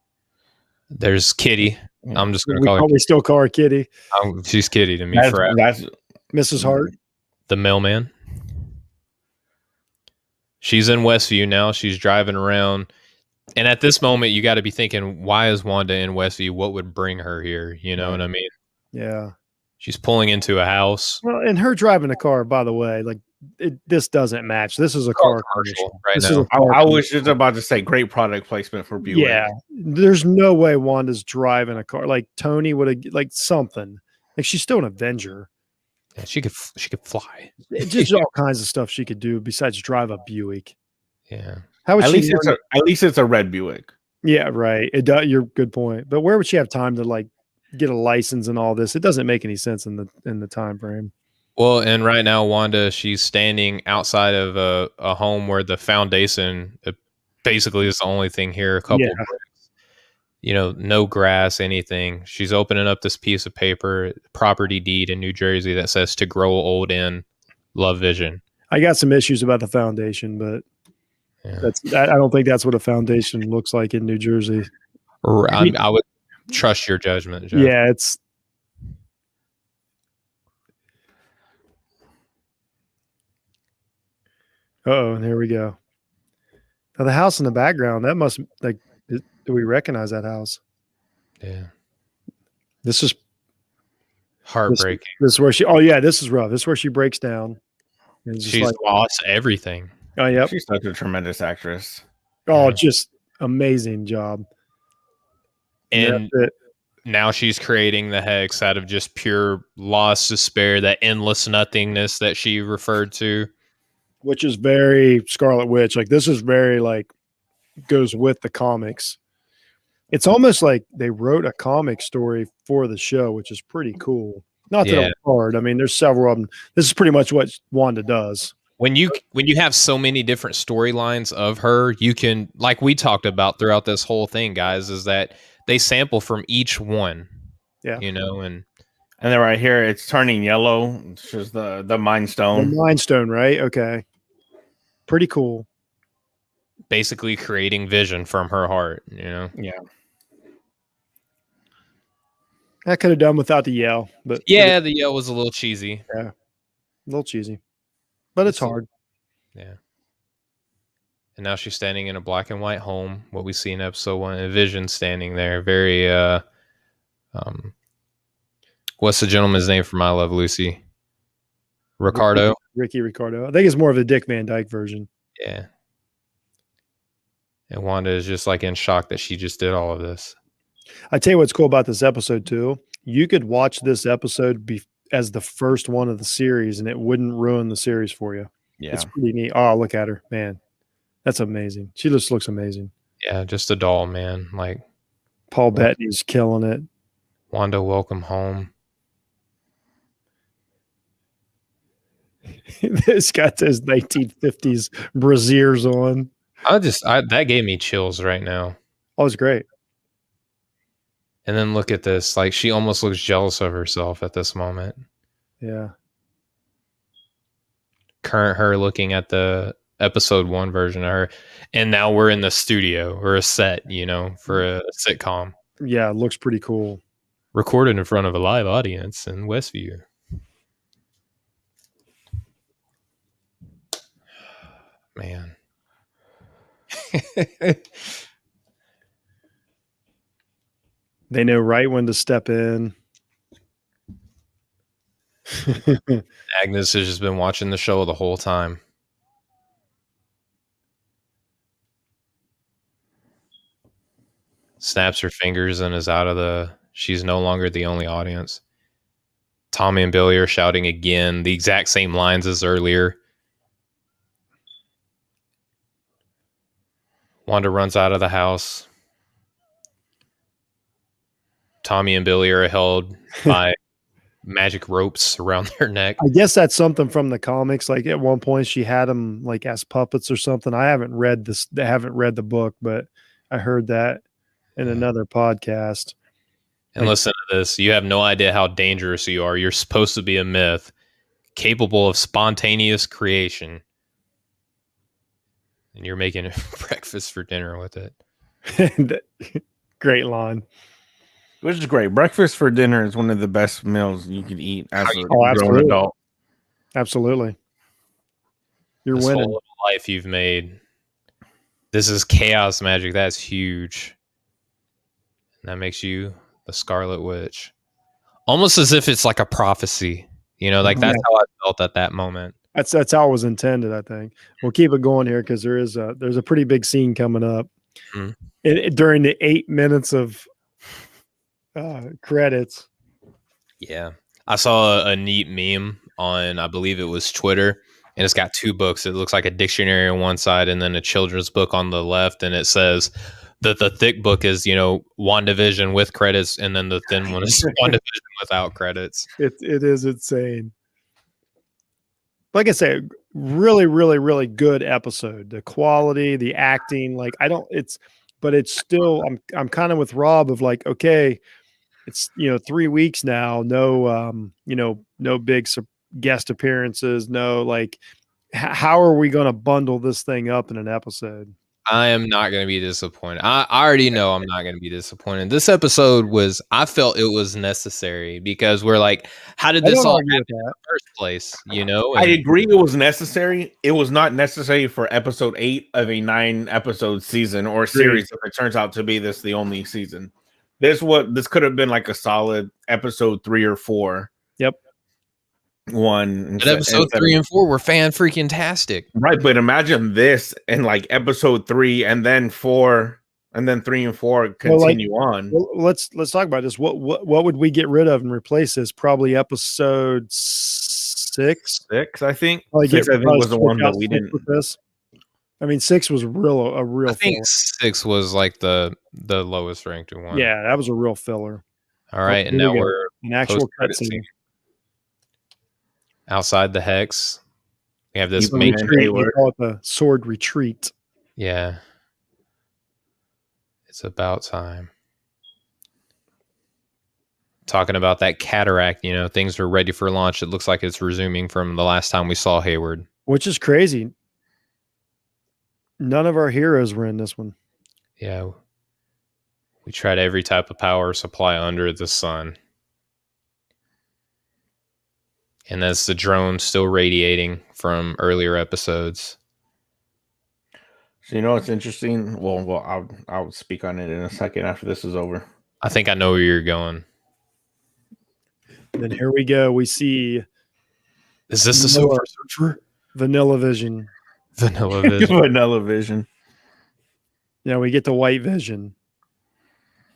There's Kitty. I'm just going to call her. We still call her Kitty. She's Kitty to me forever. That's Mrs. Hart. The mailman. She's in Westview now. She's driving around. And at this moment, you got to be thinking, why is Wanda in Westview? What would bring her here? You know what I mean? Yeah. She's pulling into a house. Well, and her driving a car, by the way, like this doesn't match. This is a car commercial right this now. Is a car I was just about to say great product placement for Buick. Yeah. There's no way Wanda's driving a car. Like Tony would have, like something. Like she's still an Avenger. Yeah, she could fly. Just all kinds of stuff she could do besides drive a Buick. Yeah. How would At she least it's a red Buick. Yeah, right. It does. You're good point. But where would she have time to like get a license and all this? It doesn't make any sense in the time frame. Well, and right now, Wanda, she's standing outside of a home where the foundation basically is the only thing here. A couple of bricks, no grass, anything. She's opening up this piece of paper, property deed in New Jersey that says to grow old in, love Vision. I got some issues about the foundation, but I don't think that's what a foundation looks like in New Jersey. I would trust your judgment, Jeff. Yeah, it's. And here we go. Now the house in the background, that must do we recognize that house? Yeah. This is heartbreaking. This is where this is rough. This is where she breaks down. She's lost everything. Oh, yeah. She's such a tremendous actress. Oh, just amazing job. And now she's creating the Hex out of just pure lost despair, that endless nothingness that she referred to. Which is very Scarlet Witch. Like this is very goes with the comics. It's almost like they wrote a comic story for the show, which is pretty cool. Not that it's hard. I mean, there's several of them. This is pretty much what Wanda does. When you have so many different storylines of her, you can, like we talked about throughout this whole thing, guys, is that they sample from each one. Yeah. And then right here, it's turning yellow. It's just the Mind Stone. The Mind Stone, right? Okay. Pretty cool. Basically creating Vision from her heart, Yeah. I could have done without the yell, but the yell was a little cheesy. Yeah. A little cheesy. But it's hard. Yeah. And now she's standing in a black and white home, what we see in episode 1, and Vision standing there, very what's the gentleman's name from I Love Lucy? Ricardo. Ricky Ricardo. I think it's more of a Dick Van Dyke version. Yeah. And Wanda is just like in shock that she just did all of this. I tell you what's cool about this episode too. You could watch this episode as the first one of the series and it wouldn't ruin the series for you. Yeah. It's pretty neat. Oh, look at her, man. That's amazing. She just looks amazing. Yeah, just a doll, man. Like Paul Bettany's killing it. Wanda, welcome home. This got those 1950s brassieres on. That gave me chills right now. Oh, it's great. And then look at this. Like she almost looks jealous of herself at this moment. Yeah. Current her looking at the episode 1 version of her. And now we're in the studio or a set, for a sitcom. Yeah, it looks pretty cool. Recorded in front of a live audience in Westview. Man. They know right when to step in. Agnes has just been watching the show the whole time. Snaps her fingers and is out of she's no longer the only audience. Tommy and Billy are shouting again, the exact same lines as earlier. Wanda runs out of the house. Tommy and Billy are held by magic ropes around their neck. I guess that's something from the comics. Like at one point she had them like as puppets or something. I haven't read the book, but I heard that in another podcast. And listen to this. You have no idea how dangerous you are. You're supposed to be a myth, capable of spontaneous creation. And you're making breakfast for dinner with it. Great line. Which is great. Breakfast for dinner is one of the best meals you can eat as a grown absolutely. adult. Absolutely. You're This winning. whole life you've made. This is chaos magic. That's huge. And that makes you the Scarlet Witch. Almost as if it's like a prophecy. You know, like that's how I felt at that moment. That's how it was intended, I think. We'll keep it going here because there's a pretty big scene coming up during the 8 minutes of credits. Yeah. I saw a neat meme on, I believe it was Twitter, and it's got two books. It looks like a dictionary on one side and then a children's book on the left. And it says that the thick book is, you know, WandaVision with credits, and then the thin one is WandaVision without credits. It is insane. Like I say, really, really, really good episode. The quality, the acting, but it's still, I'm kind of with Rob of like, okay, it's, 3 weeks now, no, no big guest appearances, no, like, how are we going to bundle this thing up in an episode? I am not going to be disappointed. I already know I'm not going to be disappointed. This episode I felt it was necessary because we're like, how did this all happen in the first place? You know, I agree it was necessary. It was not necessary for episode 8 of a 9-episode season or series. If it turns out to be the only season, this could have been like a solid episode 3 or 4. Yep. But episode 3 and 4 were fan-freaking-tastic. Right, but imagine this in like episode 3 and then 4 and then 3 and 4 continue on. Well, let's talk about this. What would we get rid of and replace this? Probably episode 6. 6, I think. Probably 6, I think, was the one that we didn't. With this. I mean, 6 was a real. I think 6 was like the lowest ranked one. Yeah, that was a real filler. All right, and now we're an actual cutscene. Outside the hex, we have this we call it the sword retreat. Yeah, it's about time. Talking about that cataract, things are ready for launch. It looks like it's resuming from the last time we saw Hayward, which is crazy. None of our heroes were in this one. Yeah, we tried every type of power supply under the sun. And that's the drone still radiating from earlier episodes. So what's interesting? Well, I'll speak on it in a second after this is over. I think I know where you're going. And then here we go. We see. Is this the Silver Surfer? Vanilla Vision. Vanilla Vision. Vanilla Vision. Yeah, we get the White Vision,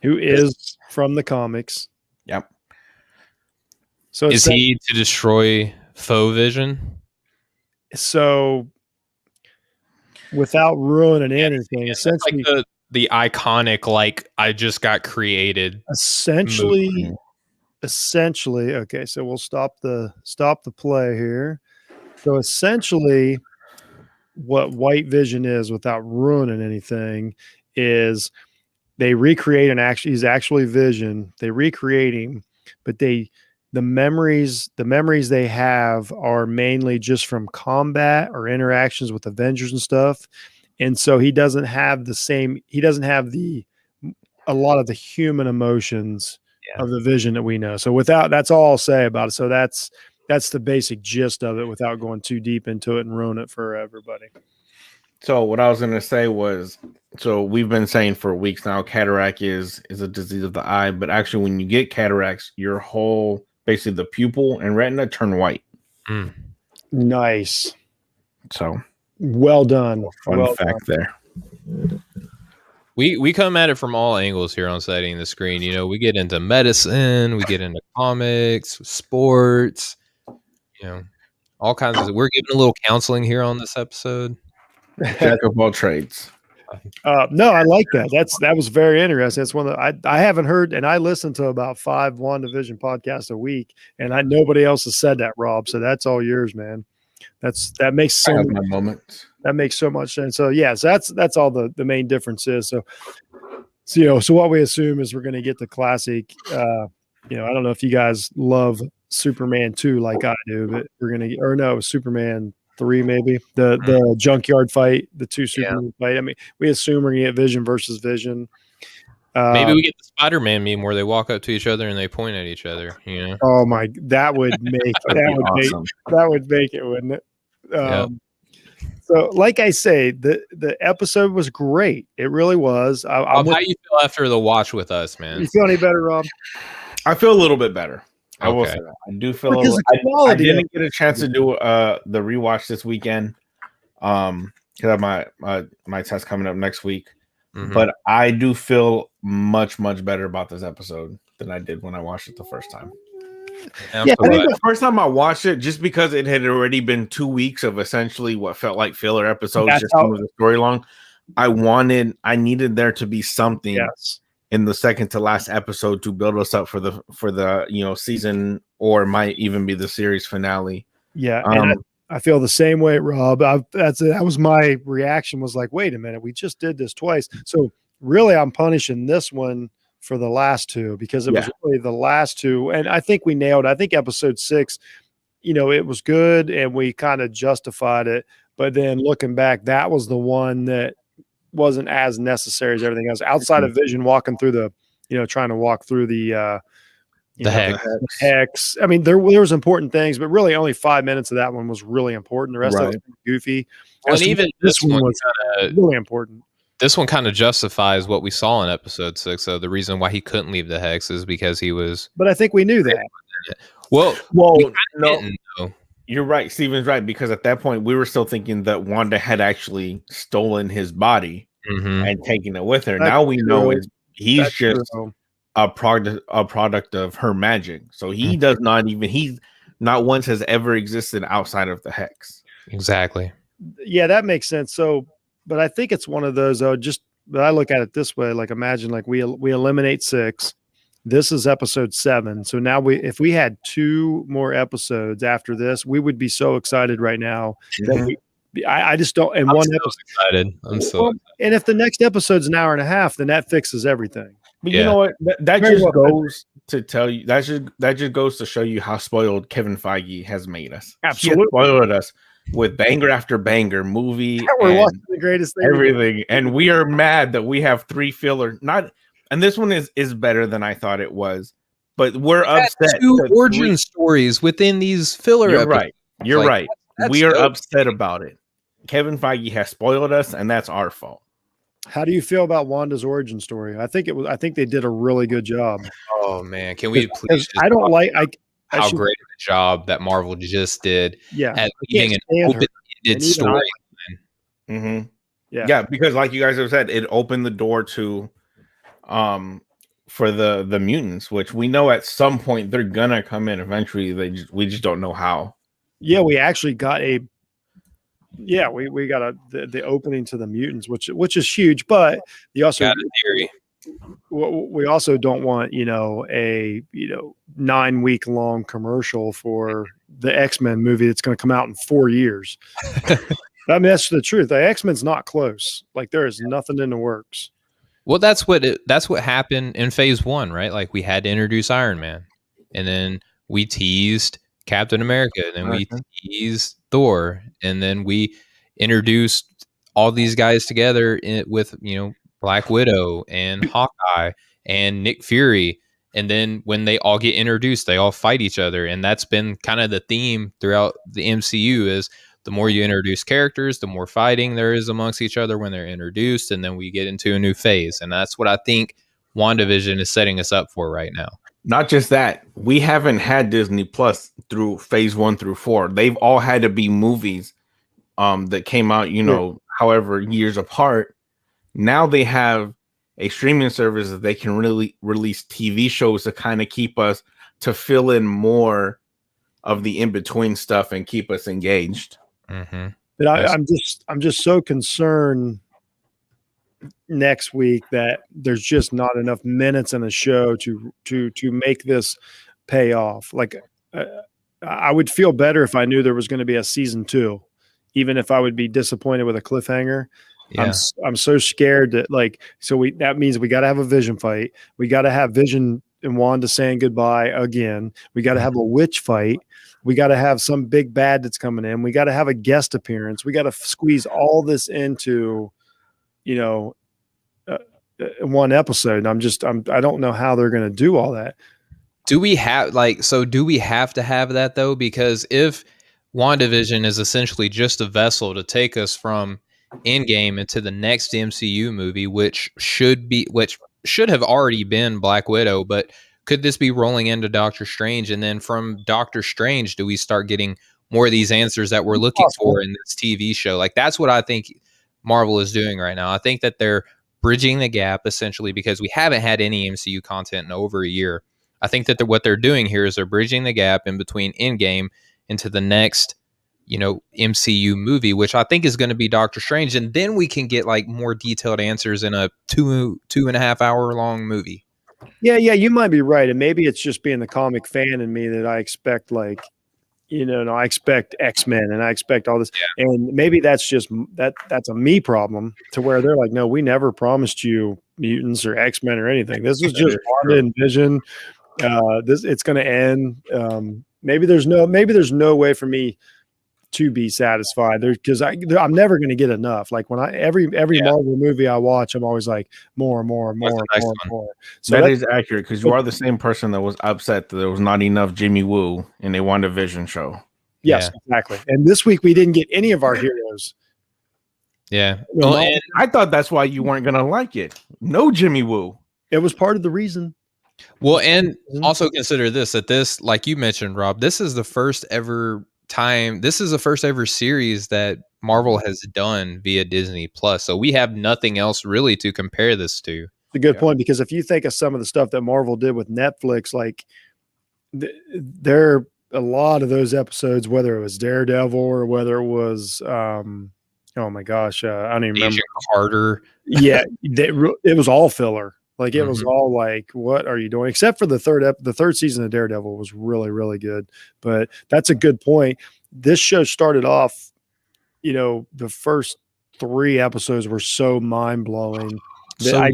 who is from the comics. Yep. So is he to destroy Faux Vision? So, without ruining anything, essentially, like the iconic, like I just got created. Essentially, okay. So we'll stop the play here. So essentially, what White Vision is, without ruining anything, is they recreate he's actually Vision. They recreate him, but the memories they have are mainly just from combat or interactions with Avengers and stuff. And so he doesn't have a lot of the human emotions of the Vision that we know. So that's all I'll say about it. So that's the basic gist of it without going too deep into it and ruin it for everybody. So what I was going to say was, so we've been saying for weeks now, cataract is a disease of the eye, but actually when you get cataracts, your whole, basically the pupil and retina turn white. Nice. So well done. Fun fact there. We come at it from all angles here on Setting the Screen. We get into medicine, we get into comics, sports, all kinds of. We're giving a little counseling here on this episode. Jack of all trades. No, I like that. That was very interesting. That's one that I haven't heard, and I listen to about 5 WandaVision podcasts a week, and nobody else has said that, Rob. So that's all yours, man. That makes so much moments. That makes so much sense. So yes, that's all the main difference is. So what we assume is we're going to get the classic. I don't know if you guys love Superman 2 like I do, but we're gonna get, or no, Superman 3 maybe, the junkyard fight, the two Superman fight. I mean, we assume we're gonna get Vision versus Vision. Maybe we get the Spider-Man meme where they walk up to each other and they point at each other. You know? Oh my, that would make Awesome. that would make it, wouldn't it? Yeah. So, like I say, the episode was great. It really was. Rob, how you feel after the watch with us, man? You feel any better, Rob? I feel a little bit better. I will Okay. say that. I do feel Because the I quality didn't get a chance to do the rewatch this weekend. Because I have my test coming up next week. Mhm. But I do feel much better about this episode than I did when I watched it the first time. Yeah, I think the first time I watched it, just because it had already been 2 weeks of essentially what felt like filler episodes, just to move the story along, I needed there to be something in the second to last episode to build us up for the season, or might even be the series finale. Yeah, and I feel the same way, Rob. That was my reaction. Was like, wait a minute, we just did this twice. So really, I'm punishing this one for the last two, because it was really the last two, and I think we nailed. I think episode 6, it was good, and we kind of justified it. But then looking back, that was the one that wasn't as necessary as everything else. Outside of Vision walking through the, trying to walk through the hex. I mean, there was important things, but really only 5 minutes of that one was really important. The rest of it was goofy. Well, and even this one was really important. This one kind of justifies what we saw in episode 6. So the reason why he couldn't leave the hex is because he was. But I think we knew that. Well, no. You're right. Steven's right, because at that point we were still thinking that Wanda had actually stolen his body and taken it with her. Now we know he's just a product of her magic. So he does not even. He not once has ever existed outside of the hex. Exactly. Yeah, that makes sense. So. But I think it's one of those, but I look at it this way, like imagine like we eliminate 6. This is episode 7. So now if we had 2 more episodes after this, we would be so excited right now that I just don't. And I'm excited. I'm so excited. And if the next episode's an hour and a half, then that fixes everything. But you know what? That just goes to tell you, that just goes to show you how spoiled Kevin Feige has made us. Absolutely. He has spoiled us with banger after banger movie. We're watching the greatest thing. Everything. And we are mad that we have 3 filler. And this one is better than I thought it was. But we're upset. 2 origin stories within these filler episodes. Right. You're right. We are upset about it. Kevin Feige has spoiled us, and that's our fault. How do you feel about Wanda's origin story? I think they did a really good job. Oh man, can we please? I don't like how great of a job that Marvel just did. Yeah, at being an open-ended story. Yeah, because like you guys have said, it opened the door to, for the mutants, which we know at some point they're gonna come in eventually. We just don't know how. Yeah, we actually got we got the opening to the mutants, which is huge. But you also got a theory. We also don't want a 9-week long commercial for the X-Men movie that's going to come out in 4 years. I mean, that's the truth. The X-Men's not close. Like there is nothing in the works. Well, that's what happened in phase 1, right? Like we had to introduce Iron Man, and then we teased Captain America, and then we teased Thor, and then we introduced all these guys together with Black Widow and Hawkeye and Nick Fury. And then when they all get introduced, they all fight each other. And that's been kind of the theme throughout the MCU is the more you introduce characters, the more fighting there is amongst each other when they're introduced. And then we get into a new phase. And that's what I think WandaVision is setting us up for right now. Not just that, we haven't had Disney Plus through phase 1 through 4. They've all had to be movies that came out, however years apart. Now they have a streaming service that they can really release TV shows to kind of keep us, to fill in more of the in-between stuff and keep us engaged. But I'm just so concerned next week that there's just not enough minutes in a show to make this pay off. Like I would feel better if I knew there was going to be a season 2, even if I would be disappointed with a cliffhanger. Yeah. I'm so scared that that means we got to have a Vision fight. We got to have Vision and Wanda saying goodbye again. We got to have a witch fight. We got to have some big bad that's coming in. We got to have a guest appearance. We got to squeeze all this into, one episode. And I don't know how they're going to do all that. Do we have to have that though? Because if WandaVision is essentially just a vessel to take us from Endgame into the next MCU movie, which should have already been Black Widow, but could this be rolling into Doctor Strange? And then from Doctor Strange, do we start getting more of these answers that we're looking for in this TV show? Like, that's what I think Marvel is doing right now. I think that they're bridging the gap essentially because we haven't had any MCU content in over a year. I think that what they're doing here is they're bridging the gap in between Endgame into the next, MCU movie, which I think is going to be Doctor Strange, and then we can get like more detailed answers in a 2.5 hour long movie. Yeah, you might be right, and maybe it's just being the comic fan in me that I expect I expect X-Men and I expect all this, and maybe that's just that's a me problem to where they're like, no, we never promised you mutants or X-Men or anything. This is just Wanda and Vision. It's going to end. Maybe there's no way for me to be satisfied there because I'm never going to get enough. Like when every Marvel movie I watch, I'm always like more. So that is accurate because you are the same person that was upset that there was not enough Jimmy Woo in a WandaVision show. Yes, exactly. And this week we didn't get any of our heroes. Yeah. Well, and I thought that's why you weren't going to like it. No Jimmy Woo. It was part of the reason. Well, and also consider this, like you mentioned, Rob, this is the first ever series that Marvel has done via Disney Plus. So we have nothing else really to compare this to. It's a good point, because if you think of some of the stuff that Marvel did with Netflix, like there a lot of those episodes, whether it was Daredevil or whether it was oh my gosh, I don't even remember. Agent Carter. Yeah, it was all filler. Like it was all like, what are you doing? Except for the third season of Daredevil was really, really good. But that's a good point. This show started off, the first 3 episodes were so mind blowing. I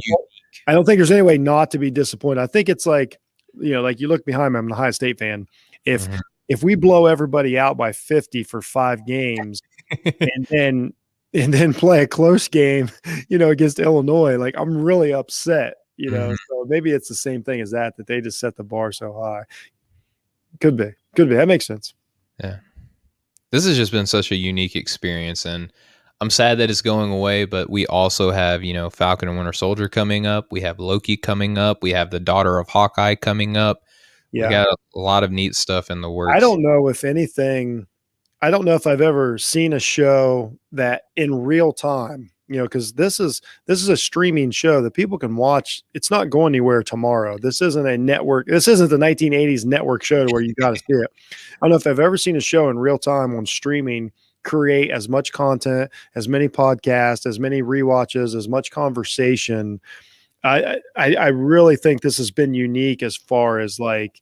don't think there's any way not to be disappointed. I think it's like, like you look behind me, I'm the Ohio State fan. If we blow everybody out by 50 for 5 games and then play a close game, against Illinois, like I'm really upset. So maybe it's the same thing as that they just set the bar so high. Could be. That makes sense. Yeah. This has just been such a unique experience, and I'm sad that it's going away, but we also have, Falcon and Winter Soldier coming up. We have Loki coming up. We have the daughter of Hawkeye coming up. Yeah. We got a lot of neat stuff in the works. I don't know if I've ever seen a show that in real time, because this is a streaming show that people can watch. It's not going anywhere tomorrow. This isn't a network. This isn't the 1980s network show where you got to see it. I don't know if I've ever seen a show in real time on streaming create as much content, as many podcasts, as many rewatches, as much conversation. I really think this has been unique as far as like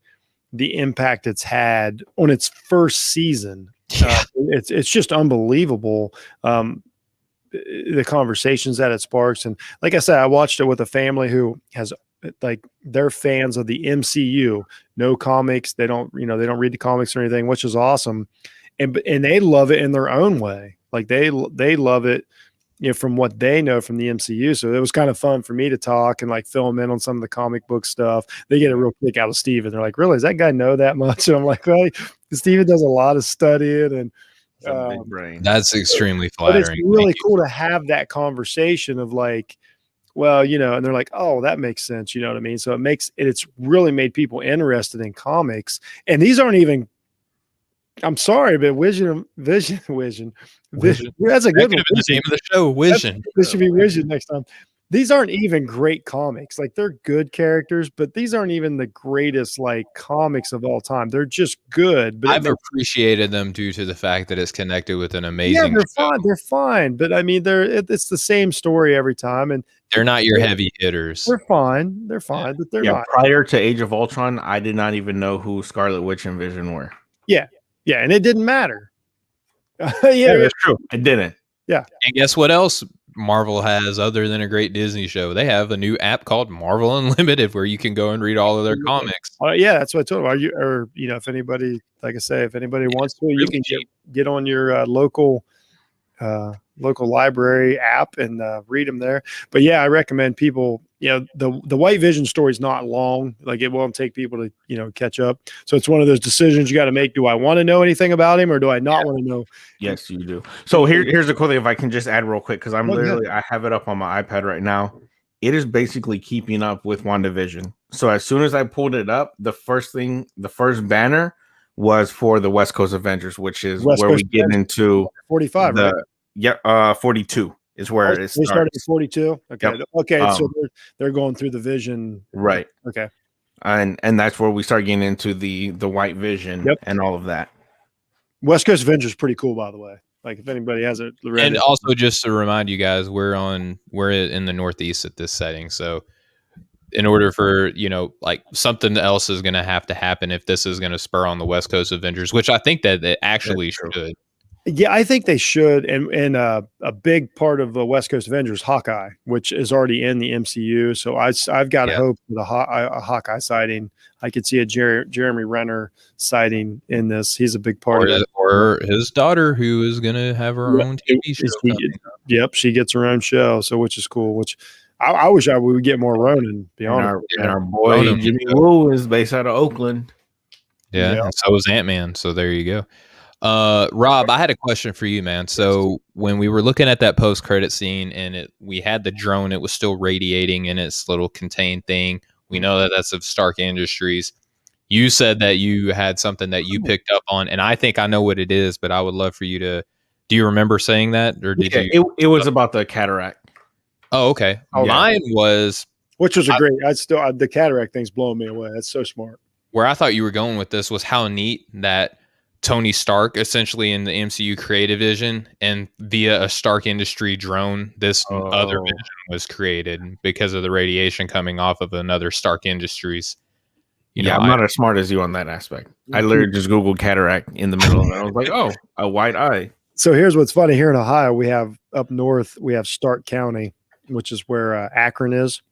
the impact it's had on its first season. It's just unbelievable. The conversations that it sparks. And like I said, I watched it with a family who has they're fans of the MCU, no comics. They don't read the comics or anything, which is awesome. And they love it in their own way. Like they love it, from what they know from the MCU. So it was kind of fun for me to talk and like fill them in on some of the comic book stuff. They get a real kick out of Steven. They're like, really, does that guy know that much? And I'm like, well, Steven does a lot of studying and, big brain. That's extremely flattering. But it's really cool to have that conversation of like, well, and they're like, oh, that makes sense. You know what I mean? So it's really made people interested in comics. And these aren't even, I'm sorry, but Vision. That's a good one. The name of the show, Vision. This should be Vision next time. These aren't even great comics. Like they're good characters, but these aren't even the greatest like comics of all time. They're just good. But I've appreciated them due to the fact that it's connected with an amazing. Yeah, they're fine. But I mean, it's the same story every time, and they're not your heavy hitters. They're fine. But they're not. Prior to Age of Ultron, I did not even know who Scarlet Witch and Vision were. Yeah, and it didn't matter. Yeah, that's true. It didn't. Yeah. And guess what else Marvel has other than a great Disney show? They have a new app called Marvel Unlimited where you can go and read all of their comics. Yeah, that's what I told them. If anybody, like I say, if anybody wants to, you can get on your local local library app and read them there. But yeah, I recommend people. The White Vision story is not long. Like it won't take people to catch up. So it's one of those decisions you got to make. Do I want to know anything about him or do I not want to know? Yes, you do. So here's the cool thing. If I can just add real quick, because I have it up on my iPad right now. It is basically keeping up with WandaVision. So as soon as I pulled it up, the first banner was for the West Coast Avengers, which is where we get into 45, right? 42 is where it starts. Started at 42. Okay. Yep. Okay. So they're going through the Vision. Right. Okay. And that's where we start getting into the White Vision and all of that. West Coast Avengers is pretty cool, by the way. Like if anybody hasn't read and it. Also just to remind you guys, we're in the Northeast at this setting. So in order for, like something else is going to have to happen if this is going to spur on the West Coast Avengers, which I think that it actually should. Yeah, I think they should. And a big part of the West Coast Avengers, Hawkeye, which is already in the MCU. So I've got hope for a Hawkeye sighting. I could see a Jeremy Renner sighting in this. He's a big part of it. Or his daughter, who is going to have her own TV show. Yep, she gets her own show, so which is cool. Which I wish we would get more Ronin. Be honest, and our boy Jimmy Woo is based out of Oakland. Yeah, and so is Ant-Man. So there you go. Rob, I had a question for you, man. So when we were looking at that post-credit scene and we had the drone, it was still radiating in its little contained thing. We know that that's of Stark Industries. You said that you had something that you picked up on, and I think I know what it is, but I would love for you to. Do you remember saying that, or did you? It was about the cataract. Oh, okay. Mine was, which was the cataract thing's blowing me away. That's so smart. Where I thought you were going with this was how neat that Tony Stark, essentially in the MCU creative vision, and via a Stark Industry drone, this other vision was created because of the radiation coming off of another Stark Industries. I'm not as smart as you on that aspect. I literally just Googled cataract in the middle of it. I was like, oh, a white eye. So here's what's funny. Here in Ohio, we have up north, we have Stark County, which is where Akron is.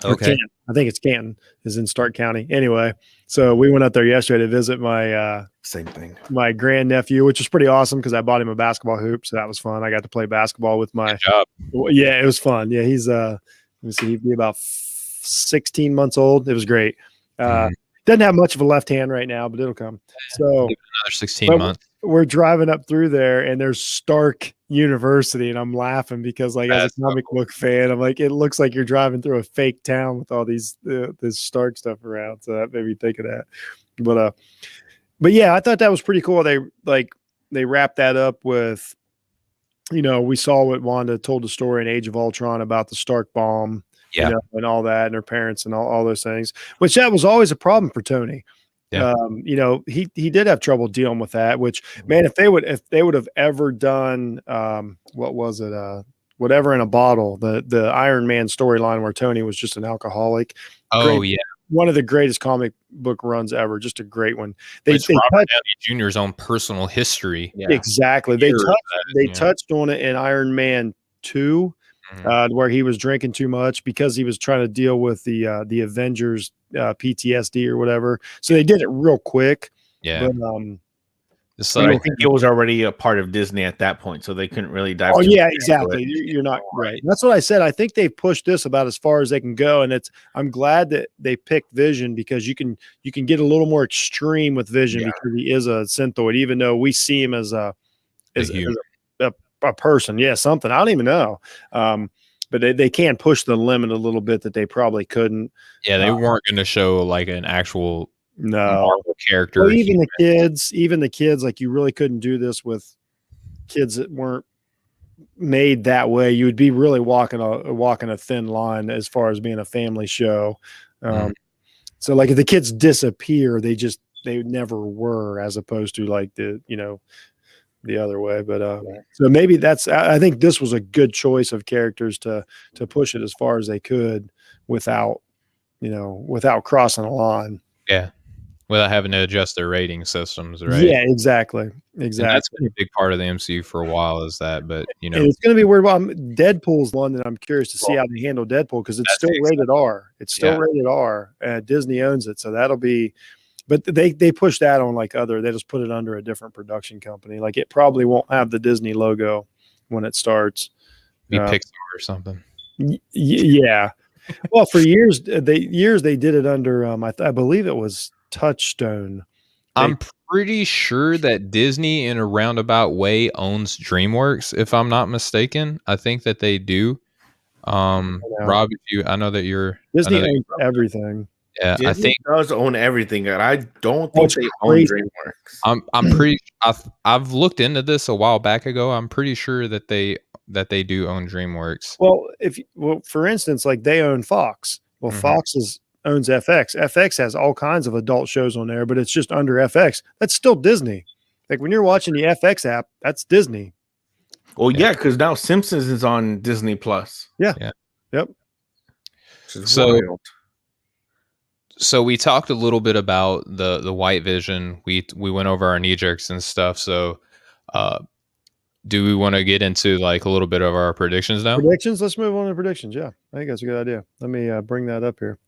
Okay. I think it's Canton is in Stark County. Anyway, so we went up there yesterday to visit my same thing, my grandnephew, which was pretty awesome because I bought him a basketball hoop, so that was fun. I got to play basketball with my. Good job. Yeah, it was fun. Yeah, he's let me see, he'd be about 16 months old. It was great. Doesn't have much of a left hand right now, but it'll come. So another 16 months. We're driving up through there, and there's Stark University, and I'm laughing because, like, as a comic book fan, I'm like, it looks like you're driving through a fake town with all these this Stark stuff around. So that made me think of that. But yeah, I thought that was pretty cool. They wrapped that up with, we saw what Wanda told the story in Age of Ultron about the Stark bomb. Yeah. And all that, and her parents and all those things, which that was always a problem for Tony. Yeah. He did have trouble dealing with that, which, man, if they would have ever done, what was it? Whatever in a bottle, the Iron Man storyline where Tony was just an alcoholic. Yeah. One of the greatest comic book runs ever. Just a great one. It's Robert Downey Jr.'s own personal history. Yeah. Exactly. They touched on it in Iron Man 2. Where he was drinking too much because he was trying to deal with the Avengers PTSD or whatever. So they did it real quick. Yeah. But, I think it was already a part of Disney at that point, so they couldn't really dive. Oh yeah, exactly. You're not right. That's what I said. I think they've pushed this about as far as they can go, and I'm glad that they picked Vision because you can get a little more extreme with Vision because he is a synthoid, even though we see him as a person. Yeah, something. I don't even know. But they can push the limit a little bit that they probably couldn't. Yeah, they weren't going to show like an actual Marvel character. Well, even the kids, like you really couldn't do this with kids that weren't made that way. You would be really walking a thin line as far as being a family show. So like if the kids disappear, they never were, as opposed to like the other way. But so maybe I think this was a good choice of characters to push it as far as they could without crossing a line. Yeah. Without having to adjust their rating systems, right? Yeah, exactly. And that's been a big part of the MCU for a while, is that, but and it's going to be weird. Well, Deadpool's one that I'm curious to see how they handle Deadpool because it's still rated R. It's still rated R. Disney owns it, so that'll be. But they push that on they just put it under a different production company. Like it probably won't have the Disney logo when it starts. Be Pixar or something. Yeah. Well, for years they did it under I believe it was Touchstone. I'm pretty sure that Disney in a roundabout way owns DreamWorks, if I'm not mistaken. I think that they do. Rob, I know that you're Disney owns everything. Yeah, Disney I think does own everything, and I don't think they own DreamWorks. I'm pretty. I've looked into this a while back ago. I'm pretty sure that they do own DreamWorks. Well, for instance, like they own Fox. Well, Fox owns FX. FX has all kinds of adult shows on there, but it's just under FX. That's still Disney. Like when you're watching the FX app, that's Disney. Well, yeah, because now Simpsons is on Disney Plus. Yeah. Yep. So we talked a little bit about the White Vision. We went over our knee jerks and stuff. So do we want to get into like a little bit of our predictions now? Predictions? Let's move on to predictions. Yeah, I think that's a good idea. Let me bring that up here.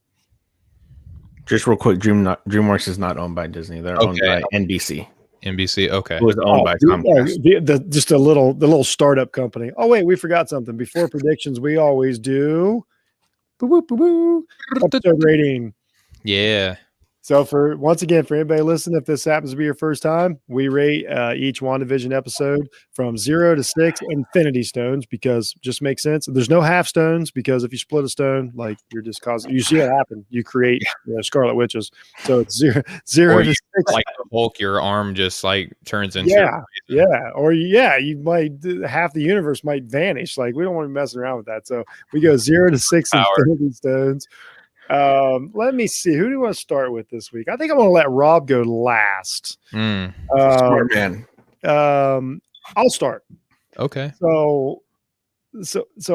Just real quick, DreamWorks is not owned by Disney. They're owned by NBC. NBC, okay. It was owned by Comcast. Just the little startup company. Oh wait, we forgot something. Before predictions, we always do episode rating. Yeah. So once again, for anybody listening, if this happens to be your first time, we rate each WandaVision episode from 0 to 6 Infinity Stones because it just makes sense. There's no half stones because if you split a stone, like you're just causing. You see what happen. You create Scarlet Witches. So it's 0 to 6. Like the Hulk, your arm just like turns into. Or you might half the universe might vanish. Like we don't want to be messing around with that. So we go 0 to 6 Infinity Stones. Let me see. Who do you want to start with this week? I think I'm going to let Rob go last. Smart man. I'll start. Okay. So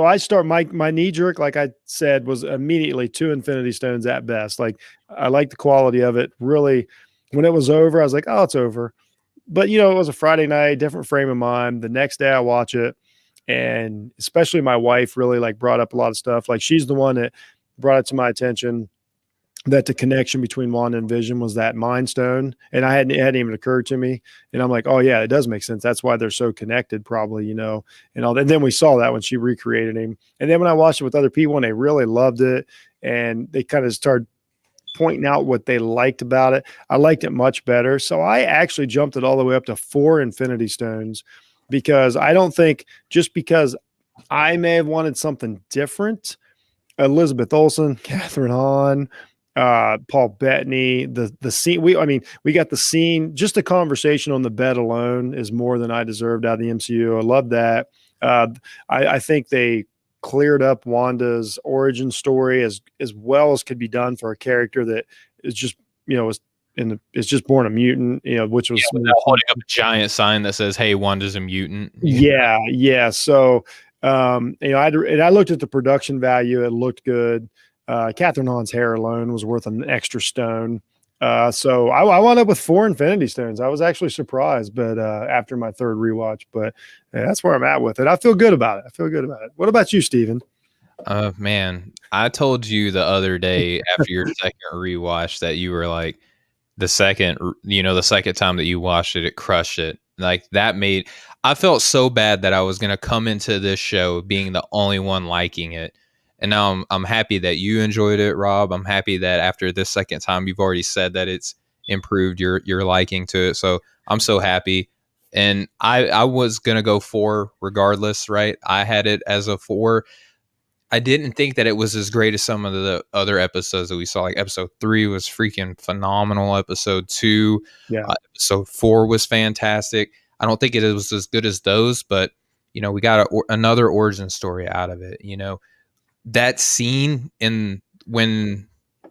I start. My knee jerk, like I said, was immediately 2 Infinity Stones at best. Like I like the quality of it. Really, when it was over, I was like, oh, it's over. But it was a Friday night, different frame of mind. The next day I watch it, and especially my wife really like brought up a lot of stuff. Like she's the one that brought it to my attention that the connection between Wanda and Vision was that Mind Stone, and it hadn't even occurred to me. And I'm like, oh yeah, it does make sense. That's why they're so connected, probably, and all that. And then we saw that when she recreated him, and then when I watched it with other people, and they really loved it, and they kind of started pointing out what they liked about it. I liked it much better, so I actually jumped it all the way up to 4 Infinity Stones because I don't think just because I may have wanted something different. Elizabeth Olsen, Catherine Hahn, Paul Bettany, the scene. We got the scene. Just the conversation on the bed alone is more than I deserved out of the MCU. I love that. I think they cleared up Wanda's origin story as well as could be done for a character that is just is just born a mutant. Which was holding up a giant sign that says, "Hey, Wanda's a mutant." Yeah. So. I looked at the production value. It looked good. Catherine Hahn's hair alone was worth an extra stone. So I wound up with 4 Infinity Stones. I was actually surprised, but after my third rewatch, but that's where I'm at with it. I feel good about it. What about you, Steven? Man, I told you the other day after your second rewatch that you were like the second time that you watched it, it crushed it. Like I felt so bad that I was going to come into this show being the only one liking it. And now I'm happy that you enjoyed it, Rob. I'm happy that after this second time, you've already said that it's improved your liking to it. So I'm so happy. And I was going to go 4 regardless, right? I had it as a 4. I didn't think that it was as great as some of the other episodes that we saw. Like episode 3 was freaking phenomenal. Episode 2, episode 4 was fantastic. I don't think it was as good as those, but we got another origin story out of it. That scene when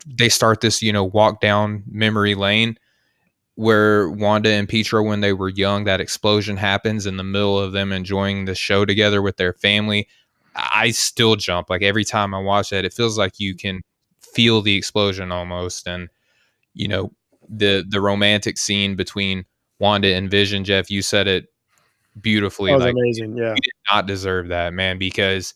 they start this, walk down memory lane where Wanda and Pietro, when they were young, that explosion happens in the middle of them enjoying the show together with their family. I still jump. Like every time I watch that, it feels like you can feel the explosion almost. And, the romantic scene between Wanda and Vision, Jeff, you said it beautifully. That was amazing. Yeah. We did not deserve that, man, because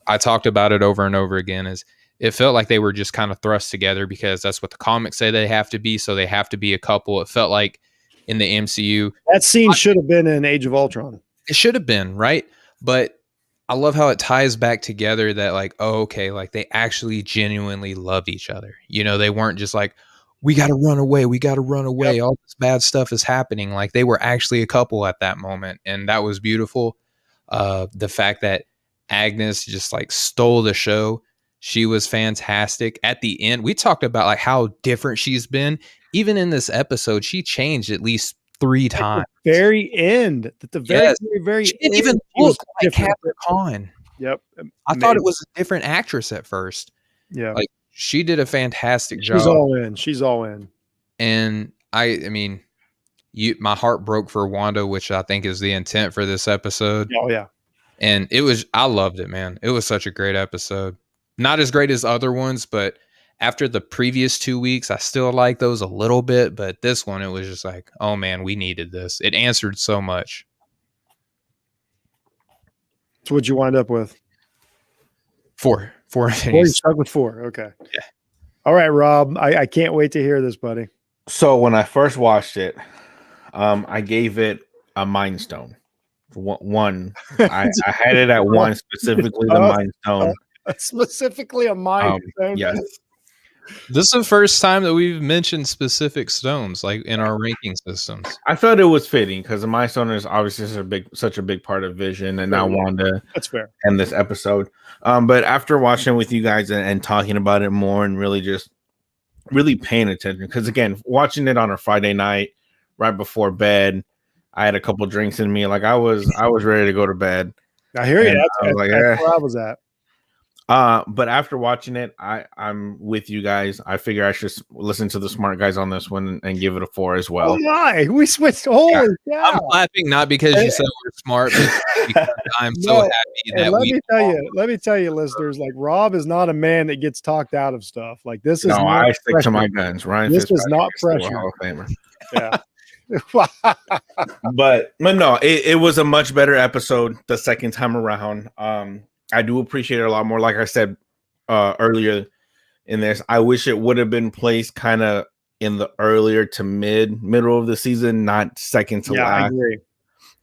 I talked about it over and over again. It felt like they were just kind of thrust together because that's what the comics say they have to be. So they have to be a couple. It felt like in the MCU. That scene should have been in Age of Ultron. It should have been, right? But I love how it ties back together that like, oh, okay, like they actually genuinely love each other. You know, they weren't just like, we got to run away. We got to run away. Yep. All this bad stuff is happening. Like they were actually a couple at that moment. And that was beautiful. The fact that Agnes just like stole the show. She was fantastic. At the end, we talked about like how different she's been. Even in this episode, she changed at least 3 times. At the very end. At the very, Yes. very She didn't end, even she was look like different. Catherine Kahn. Yep. I thought it was a different actress at first. Yeah. Like she did a fantastic job. She's all in. She's all in. And I mean, my heart broke for Wanda, which I think is the intent for this episode. Oh yeah. And I loved it, man. It was such a great episode. Not as great as other ones, but after the previous 2 weeks, I still like those a little bit. But this one, it was just like, oh man, we needed this. It answered so much. So what'd you wind up with? 4 You Infinities. stuck with 4. Okay. Yeah. All right, Rob. I can't wait to hear this, buddy. So when I first watched it, I gave it a Mind Stone. One, I had it at 1, specifically the Mind Stone. Specifically a Mind Stone. Yes. This is the first time that we've mentioned specific stones like in our ranking systems. I felt it was fitting because the Mind Stone is obviously such a big part of Vision, and now Wanda. That's fair. And this episode, but after watching with you guys and talking about it more and really paying attention, because again, watching it on a Friday night right before bed, I had a couple drinks in me, like I was ready to go to bed. I hear you. That's where I was at. But after watching it, I'm with you guys. I figure I should listen to the smart guys on this one and give it a 4 as well. Oh my, we switched. Holy cow. I'm laughing not because you said we're smart, but because I'm so happy that let me tell you, listeners, like Rob is not a man that gets talked out of stuff. Like this is no, not I stick to my guns. Ryan, this is not pressure. Hall of Famer. Yeah. but no, it was a much better episode the second time around. I do appreciate it a lot more. Like I said earlier in this, I wish it would have been placed kind of in the earlier to middle of the season, not second to last. I agree.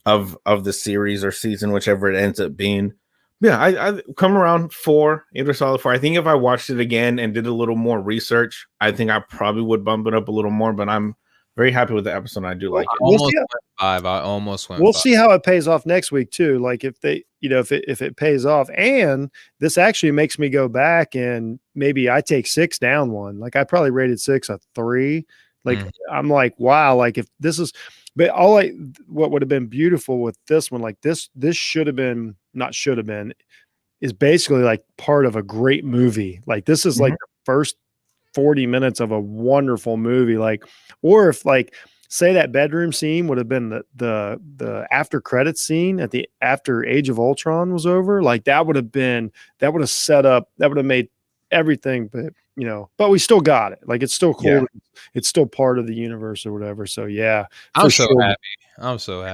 Of the series or season, whichever it ends up being. Yeah, I come around 4, either solid 4. I think if I watched it again and did a little more research, I think I probably would bump it up a little more. But I'm very happy with the episode. I do like it. I almost went 5. We'll see how it pays off next week too. Like if they, if it pays off, and this actually makes me go back and maybe I take 6 down 1. Like I probably rated 6 a 3. Like I'm like, wow. Like if this is, but what would have been beautiful with this one, like this should have been, is basically like part of a great movie. Like this is like the first 40 minutes of a wonderful movie. Like, or if like, say that bedroom scene would have been the after credits scene after Age of Ultron was over. Like that would have set up, that would have made everything, but we still got it. Like it's still cool. Yeah. It's still part of the universe or whatever. So yeah, I'm so happy. I'm telling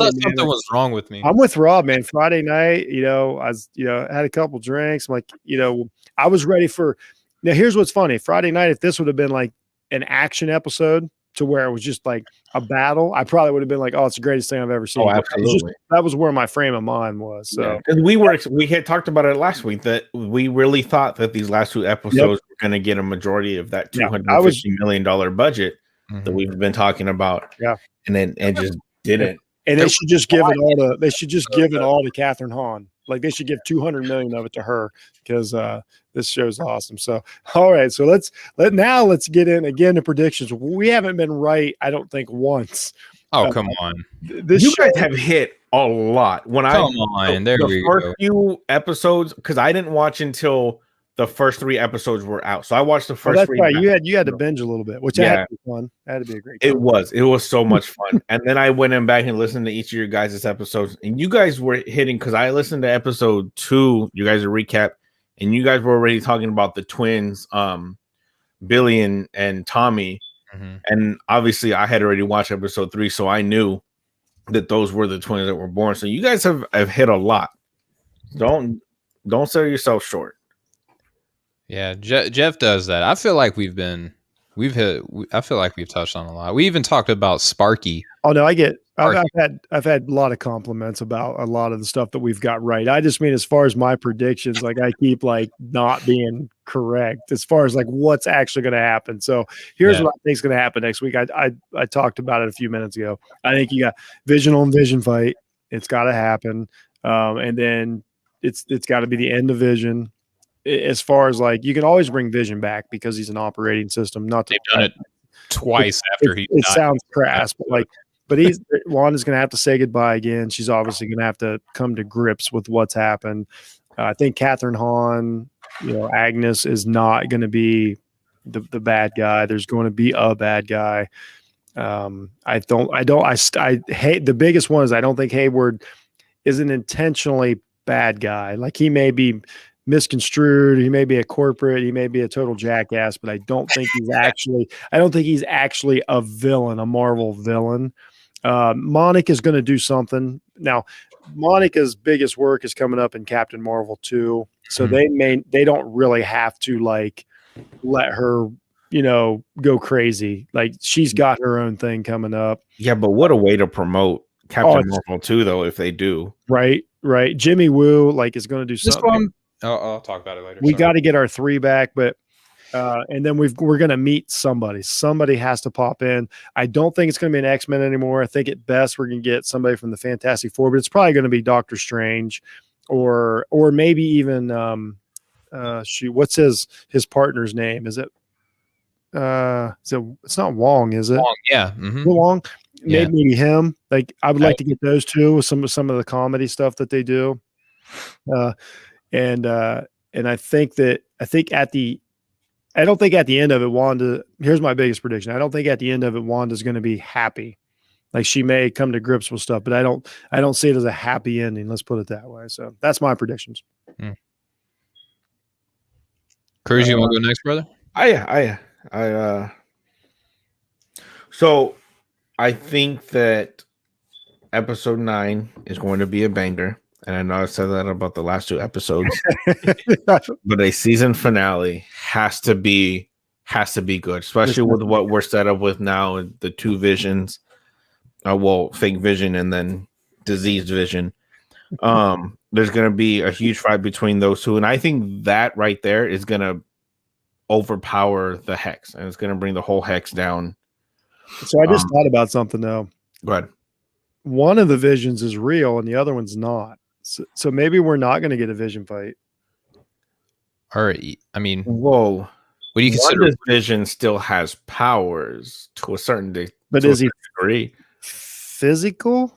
you, something was wrong with me. I'm with Rob, man. Friday night, I was, had a couple drinks. I'm like, I was ready for. Now here's what's funny. Friday night, if this would have been like an action episode to where it was just like a battle, I probably would have been like, oh, it's the greatest thing I've ever seen. Oh, absolutely. That was where my frame of mind was. So we had talked about it last week that we really thought that these last 2 episodes were going to get a majority of that $250 million budget that we've been talking about. Yeah. And then it just didn't. And they should just give it all to Catherine Hahn. Like they should give 200 million of it to her because this show's awesome. So, all right. So let's get in again to predictions. We haven't been right, I don't think, once. Oh, come on. You guys have hit a lot. The first few episodes, because I didn't watch until the first 3 episodes were out. So I watched the first 3. Right. You had to binge a little bit, which had to be fun. Had to be a great time. It was so much fun. And then I went in back and listened to each of your guys' episodes, and you guys were hitting, because I listened to episode 2, you guys a recap, and you guys were already talking about the twins, Billy and Tommy. And obviously I had already watched episode 3, so I knew that those were the twins that were born. So you guys have hit a lot. Don't sell yourself short. Yeah, Jeff does that. I feel like we've been I feel like we've touched on a lot. We even talked about Sparky. Oh no, I've had a lot of compliments about a lot of the stuff that we've got right. I just mean as far as my predictions, like I keep like not being correct as far as like what's actually going to happen. So here's what I think is going to happen next week. I talked about it a few minutes ago. I think you got Vision on Vision fight. It's got to happen, and then it's got to be the end of Vision. As far as like you can always bring Vision back because he's an operating system. Not to, They've done it twice after he. It sounds crass, but like. But Wanda's going to have to say goodbye again. She's obviously going to have to come to grips with what's happened. I think Catherine Hahn, Agnes is not going to be the bad guy. There's going to be a bad guy. I hate the biggest one is I don't think Hayward is an intentionally bad guy. Like he may be misconstrued. He may be a corporate. He may be a total jackass, but I don't think he's actually a villain, a Marvel villain. Monica is going to do something. Now, Monica's biggest work is coming up in Captain Marvel 2. So they don't really have to like let her, go crazy. Like she's got her own thing coming up. Yeah, but what a way to promote Captain Marvel 2 though, if they do. Right. Jimmy Woo is going to do something. I'll talk about it later. We got to get our 3 back, but and then we're going to meet somebody. Somebody has to pop in. I don't think it's going to be an X-Men anymore. I think at best we're going to get somebody from the Fantastic Four, but it's probably going to be Doctor Strange or maybe even what's his partner's name? Is it it's not Wong, is it? Wong, yeah. Mm-hmm. Wong? Maybe him. Like I would like to get those two with some of the comedy stuff that they do. And I think I don't think at the end of it, Wanda, here's my biggest prediction. I don't think at the end of it, Wanda's going to be happy. Like she may come to grips with stuff, but I don't see it as a happy ending. Let's put it that way. So that's my predictions. Cruz, you want to go next, brother? So I think that episode 9 is going to be a banger. And I know I said that about the last 2 episodes, but a season finale has to be good, especially with what we're set up with now, the 2 visions, fake Vision and then diseased Vision. There's going to be a huge fight between those 2, and I think that right there is going to overpower the Hex, and it's going to bring the whole Hex down. So I just thought about something though. Go ahead. One of the visions is real, and the other one's not. So maybe we're not going to get a Vision fight. All right. I mean, whoa. What do you consider? Vision still has powers to a certain degree. But is he physical?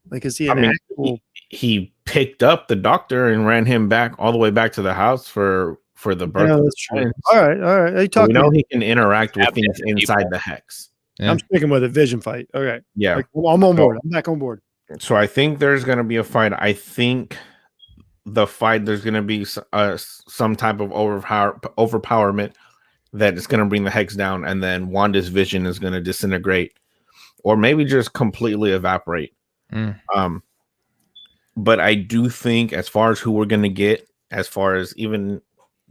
Like, is he actual? He picked up the doctor and ran him back all the way back to the house for the birth. Yeah, that's true. All right. We know he can interact with things inside the Hex. Yeah. I'm sticking with a Vision fight. Okay. Yeah. I'm on board. I'm back on board. So I think there's going to be a fight. I think the fight, there's going to be some type of overpowerment that is going to bring the Hex down, and then Wanda's vision is going to disintegrate or maybe just completely evaporate. But I do think as far as who we're going to get, as far as even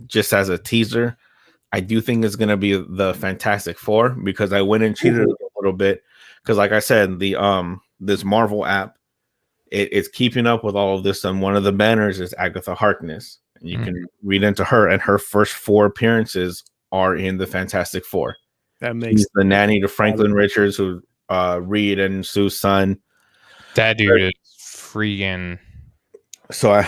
just as a teaser, I do think it's going to be the Fantastic Four, because I went and cheated a little bit. Because like I said, this Marvel app, it's keeping up with all of this, and one of the banners is Agatha Harkness, and you can read into her, and her first 4 appearances are in the Fantastic Four. That makes the nanny to Franklin Richards, who Reed and Sue's son. That dude is freaking. So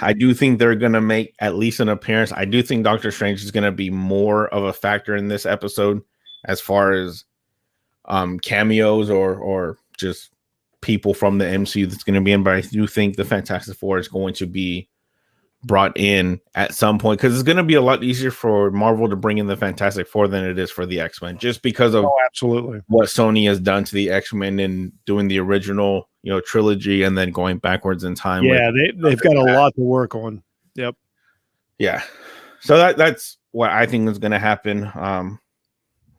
I do think they're gonna make at least an appearance. I do think Doctor Strange is gonna be more of a factor in this episode as far as cameos or just people from the MCU that's going to be in, but I do think the Fantastic Four is going to be brought in at some point, because it's going to be a lot easier for Marvel to bring in the Fantastic Four than it is for the X-Men, just because of absolutely what Sony has done to the X-Men in doing the original trilogy and then going backwards in time. Yeah, they've got a lot to work on. Yep. Yeah. So that's what I think is going to happen.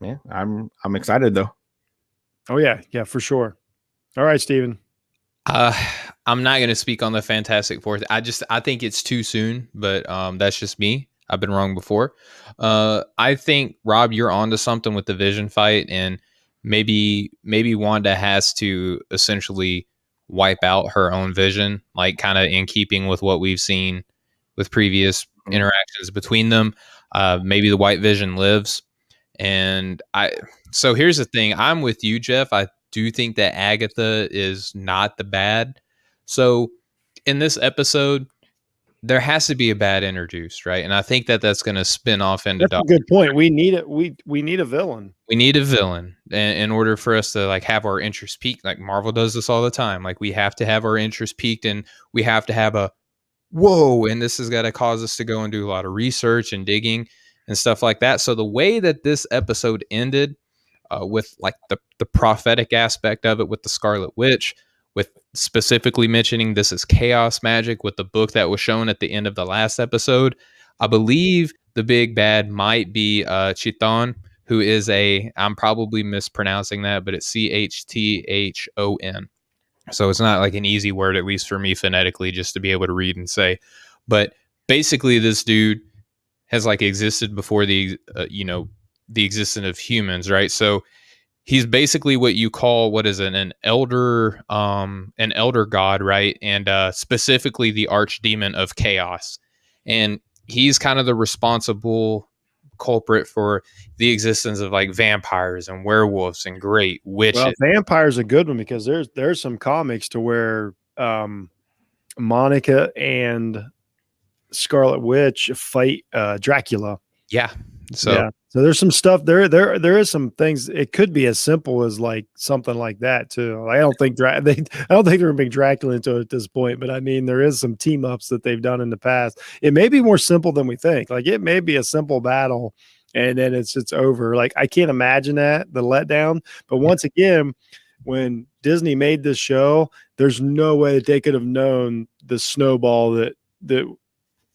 Yeah, I'm excited though. Oh yeah, for sure. All right, Steven. I'm not going to speak on the Fantastic Four. I think it's too soon, but that's just me. I've been wrong before. I think, Rob, you're onto something with the Vision fight, and maybe Wanda has to essentially wipe out her own vision, like kind of in keeping with what we've seen with previous interactions between them. Maybe the White Vision lives. And so here's the thing. I'm with you, Jeff. I do think that Agatha is not the bad. So in this episode, there has to be a bad introduced, right? And I think that that's going to spin off into That's a good point. We need it. We need a villain. We need a villain in order for us to like have our interest peaked. Like Marvel does this all the time. Like we have to have our interest peaked, and we have to have a whoa, and this has got to cause us to go and do a lot of research and digging and stuff like that. So the way that this episode ended, with like the prophetic aspect of it, with the Scarlet Witch, with specifically mentioning this is chaos magic, with the book that was shown at the end of the last episode, I believe the big bad might be Chiton, who is I'm probably mispronouncing that, but it's Chthon. So it's not like an easy word, at least for me phonetically, just to be able to read and say. But basically, this dude has like existed before the existence of humans, right? So he's basically what you call an elder god, right? And specifically the archdemon of chaos, and he's kind of the responsible culprit for the existence of like vampires and werewolves and great witches. Well, vampires are a good one because there's some comics to where Monica and Scarlet Witch fight Dracula. Yeah. So there's some stuff there is some things. It could be as simple as like something like that too. I don't think they're gonna bring Dracula into it at this point, but I mean there is some team ups that they've done in the past. It may be more simple than we think. Like it may be a simple battle and then it's over. Like I can't imagine the letdown. But once again, when Disney made this show, there's no way that they could have known the snowball that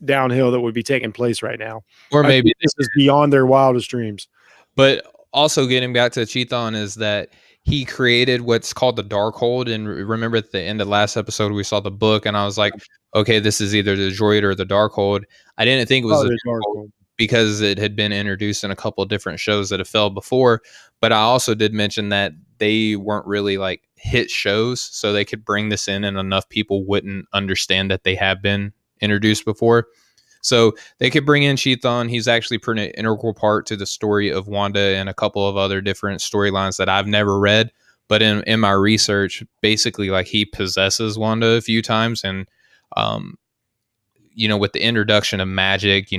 downhill that would be taking place right now. Or maybe this is beyond their wildest dreams. But also getting back to Chiton is that he created what's called the Darkhold. And remember at the end of last episode, we saw the book and I was like, okay, this is either the Droid or the Darkhold. I didn't think it was the Darkhold because it had been introduced in a couple of different shows that have fell before. But I also did mention that they weren't really like hit shows, so they could bring this in and enough people wouldn't understand that they have been introduced before. So they could bring in Chiton. He's actually an integral part to the story of Wanda and a couple of other different storylines that I've never read. But in my research, basically like he possesses Wanda a few times. And, with the introduction of magic,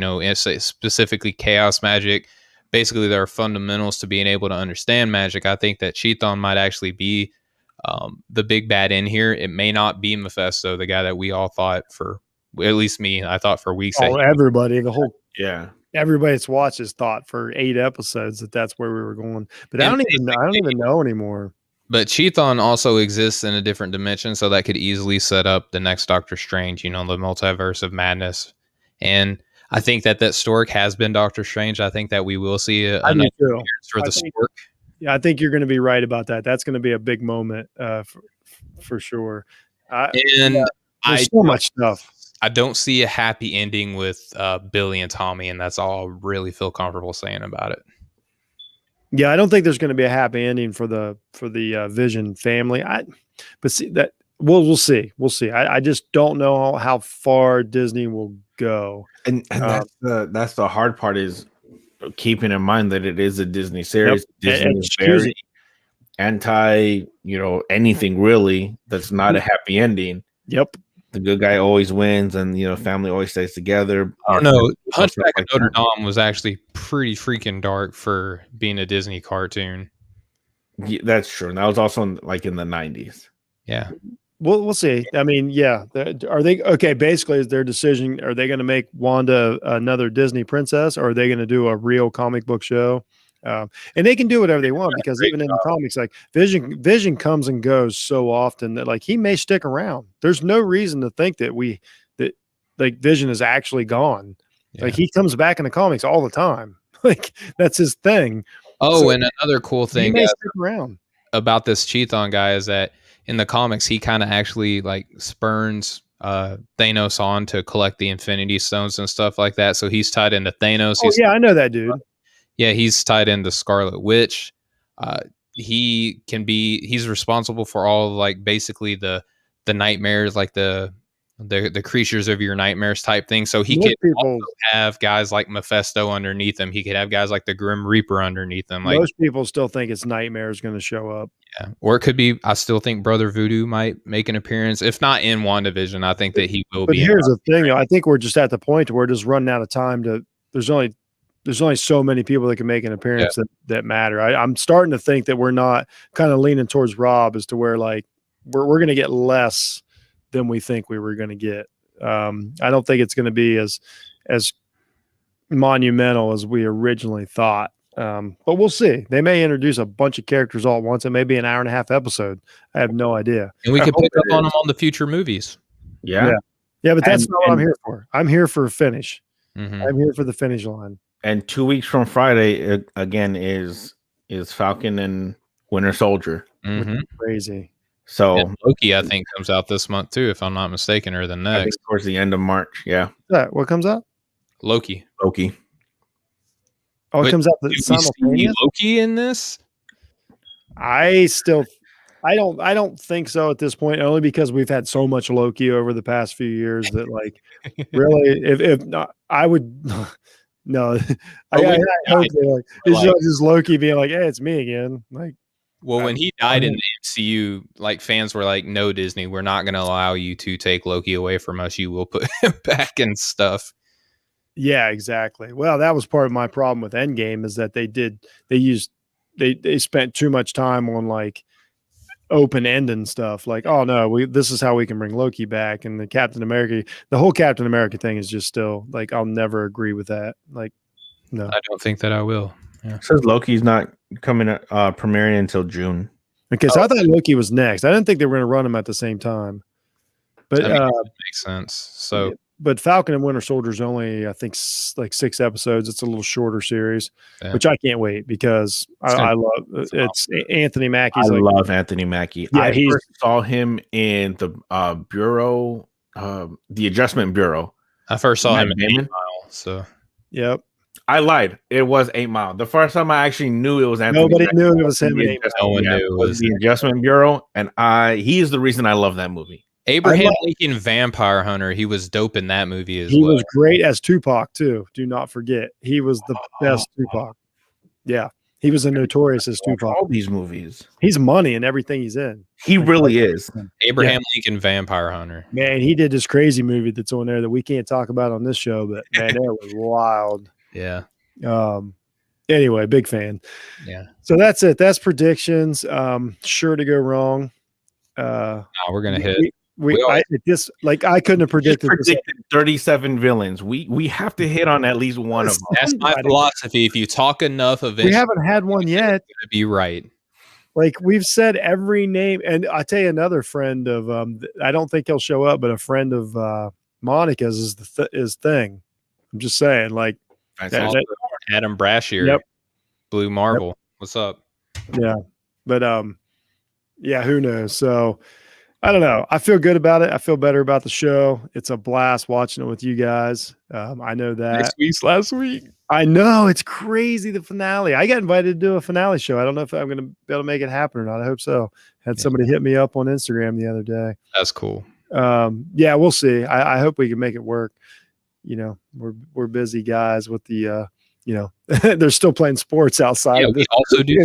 specifically chaos magic, basically there are fundamentals to being able to understand magic. I think that Chiton might actually be the big bad in here. It may not be Mephisto, the guy that we all thought at least me, I thought for weeks. Everybody that's watched has thought for 8 episodes that's where we were going. But I don't even know anymore. But Chiton also exists in a different dimension, so that could easily set up the next Doctor Strange, the multiverse of madness. And I think that Stork has been Doctor Strange. I think that we will see another appearance for the Stork. Yeah, I think you're going to be right about that. That's going to be a big moment for sure. There's so much stuff. I don't see a happy ending with Billy and Tommy, and that's all I really feel comfortable saying about it. Yeah, I don't think there's going to be a happy ending for the Vision family. But see that we'll see. I just don't know how far Disney will go. And that's the hard part is keeping in mind that it is a Disney series. Yep. Disney is very anti, anything really that's not a happy ending. Yep. The good guy always wins, and family always stays together. I don't know. Hunchback of Notre Dame was actually pretty freaking dark for being a Disney cartoon. Yeah, that's true. And that was also in the 90s. Yeah. We'll see. I mean, yeah. Are they okay? Basically, is their decision? Are they going to make Wanda another Disney princess, or are they going to do a real comic book show? And they can do whatever they want because even in the comics, like Vision comes and goes so often that like he may stick around. There's no reason to think that Vision is actually gone. Yeah. Like he comes back in the comics all the time. Like that's his thing. Oh, so, and another cool thing stick around about this Chiton guy is that in the comics he kind of actually like spurns Thanos on to collect the Infinity Stones and stuff like that. So he's tied into Thanos. Oh yeah, I know that dude. Yeah, he's tied into Scarlet Witch. He's responsible for all like basically the nightmares, like the creatures of your nightmares type thing. So he could also have guys like Mephisto underneath him. He could have guys like the Grim Reaper underneath him. Like, most people still think it's Nightmare is going to show up. Yeah, or it could be. I still think Brother Voodoo might make an appearance, if not in WandaVision. I think that he will be. But here's the thing, though. I think we're just at the point where we're just running out of time. There's only so many people that can make an appearance that matter. I'm starting to think that we're not kind of leaning towards Rob as to where like we're going to get less than we think we were going to get. I don't think it's going to be as monumental as we originally thought. But we'll see. They may introduce a bunch of characters all at once. It may be an hour and a half episode. I have no idea. And we can pick up on them on the future movies. Yeah. But that's not what I'm here for. I'm here for a finish. Mm-hmm. I'm here for the finish line. And 2 weeks from Friday, again, is Falcon and Winter Soldier. Mm-hmm. Crazy. So and Loki, I think, comes out this month too, if I'm not mistaken, or the next. I think towards the end of March. Yeah. What comes out? Loki. Oh, it comes out simultaneous. Loki in this? I don't think so at this point, only because we've had so much Loki over the past few years that like really if not, I would no. I hope like, it's just Loki being like, hey, it's me again. Like, well, when he died in the MCU, like fans were like, no, Disney, we're not going to allow you to take Loki away from us. You will put him back and stuff. Yeah, exactly. Well, that was part of my problem with Endgame is that they spent too much time on like open ending stuff. Like, oh no, this is how we can bring Loki back. And the whole Captain America thing is just still like, I'll never agree with that. Like, no, I don't think that I will. Yeah. It says Loki's not coming premiering until June. Okay, so I thought Loki was next. I didn't think they were going to run them at the same time. But it makes sense. So, but Falcon and Winter Soldier is only, I think, like 6 episodes. It's a little shorter series, which I can't wait because I love it's Anthony Mackie. I love Anthony Mackie. Yeah, I first saw him in the Bureau, the Adjustment Bureau. I first saw him in 8 Mile. So, yep. I lied. It was 8 Mile. The first time I actually knew it was Anthony. Nobody knew it was him. No one knew it was the Adjustment Bureau, and he is the reason I love that movie. Abraham Lincoln Vampire Hunter. He was dope in that movie as well. He was great as Tupac too. Do not forget, he was the best Tupac. Yeah, he was a notorious as Tupac. All these movies, he's money in everything he's in. He really is. Abraham Lincoln Vampire Hunter. Man, he did this crazy movie that's on there that we can't talk about on this show, but man, that was wild. Yeah. Anyway, big fan. Yeah. So that's it. That's predictions. Sure to go wrong. No, we're gonna hit. I couldn't have predicted 37 villains. We have to hit on at least one of them. That's my philosophy. If you talk enough of it, we haven't had one yet. Gonna be right. Like we've said every name, and I tell you another friend of I don't think he'll show up, but a friend of Monica's is Thing. I'm just saying, like Adam Brashear, yep. Blue Marvel. Yep. What's up? Yeah, but yeah, who knows? So. I don't know. I feel good about it. I feel better about the show. It's a blast watching it with you guys. I know that. Next week's last week. I know. It's crazy, the finale. I got invited to do a finale show. I don't know if I'm going to be able to make it happen or not. I hope so. Had somebody hit me up on Instagram the other day. That's cool. Yeah, we'll see. I hope we can make it work. You know, we're busy guys with the they're still playing sports outside. Yeah, we also do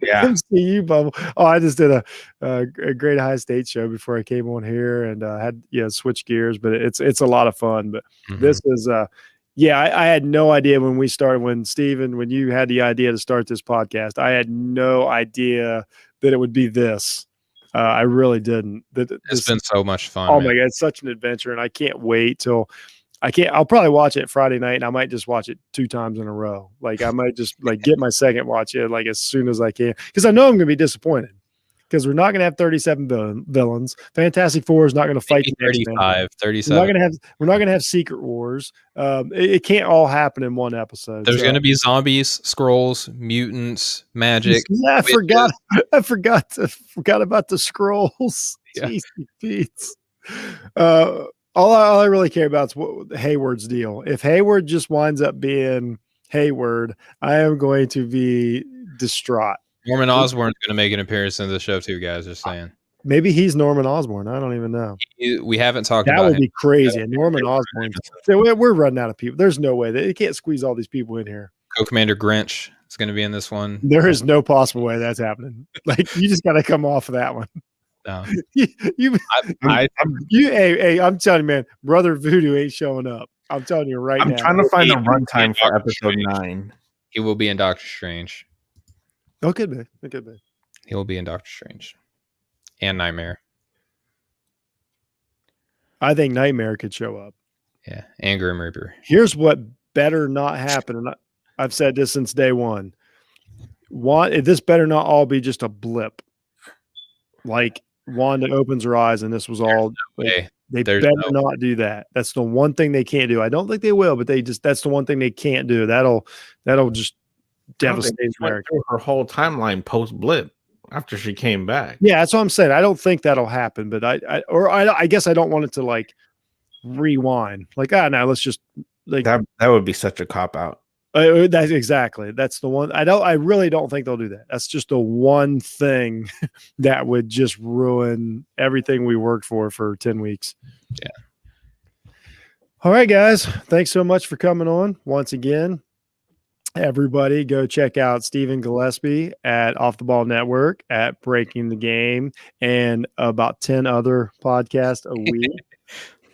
MCU bubble. Oh, I just did a great high state show before I came on here and had switch gears, but it's a lot of fun. But this is I had no idea when Steven, when you had the idea to start this podcast, I had no idea that it would be this. I really didn't. It's been so much fun. Oh my God, it's such an adventure, and I can't wait till. I'll probably watch it Friday night, and I might just watch it 2 times in a row. Like I might just get my second watch it like as soon as I can, because I know I'm going to be disappointed because we're not going to have 37 villains. Fantastic Four is not going to fight 35, 37. We're not going to have Secret Wars. It can't all happen in one episode. There's going to be zombies, scrolls, mutants, magic. Yeah, I forgot about the scrolls. Yeah. Jeez, Pete. All I really care about is what Hayward's deal. If Hayward just winds up being Hayward, I am going to be distraught. Norman Osborn's going to make an appearance in the show too, guys. Just saying. Maybe he's Norman Osborn. I don't even know. We haven't talked That about would him. be crazy. And Norman Osborn. So we're running out of people. There's no way they can't squeeze all these people in here. Co-Commander Grinch is going to be in this one. There is no possible way that's happening. Like you just got to come off of that one. No. I'm telling you, man, Brother Voodoo ain't showing up. I'm telling you right now. I'm trying to find the runtime for episode 9. He will be in Doctor Strange. Oh, could be. It could be. He will be in Doctor Strange and Nightmare. I think Nightmare could show up. Yeah, and Grim Reaper. Here's what better not happen, and I've said this since day one. This better not all be just a blip. Like Wanda opens her eyes, and this was all. They better not do that. That's the one thing they can't do. I don't think they will, but that's the one thing they can't do. That'll just devastate America. Her whole timeline post blip after she came back. Yeah, that's what I'm saying. I don't think that'll happen, but I guess I don't want it to like rewind. Like, no, let's just like that would be such a cop out. That's exactly. That's the one. I really don't think they'll do that. That's just the one thing that would just ruin everything we worked for 10 weeks. Yeah. All right, guys. Thanks so much for coming on once again. Everybody go check out Stephen Gillespie at Off the Ball Network, at Breaking the Game, and about 10 other podcasts a week.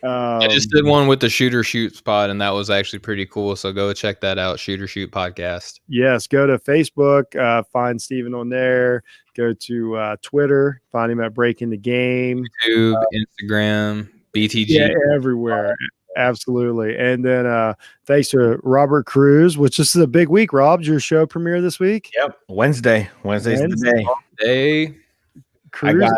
I just did one with the Shooter Shoot spot, and that was actually pretty cool. So go check that out, Shooter Shoot podcast. Yes, go to Facebook, find Stephen on there. Go to Twitter, find him at Breaking the Game. YouTube, Instagram, BTG. Yeah, everywhere. Absolutely. And then thanks to Robert Cruz, which is a big week. Rob, your show premiere this week? Yep. Wednesday's the day. Cruz,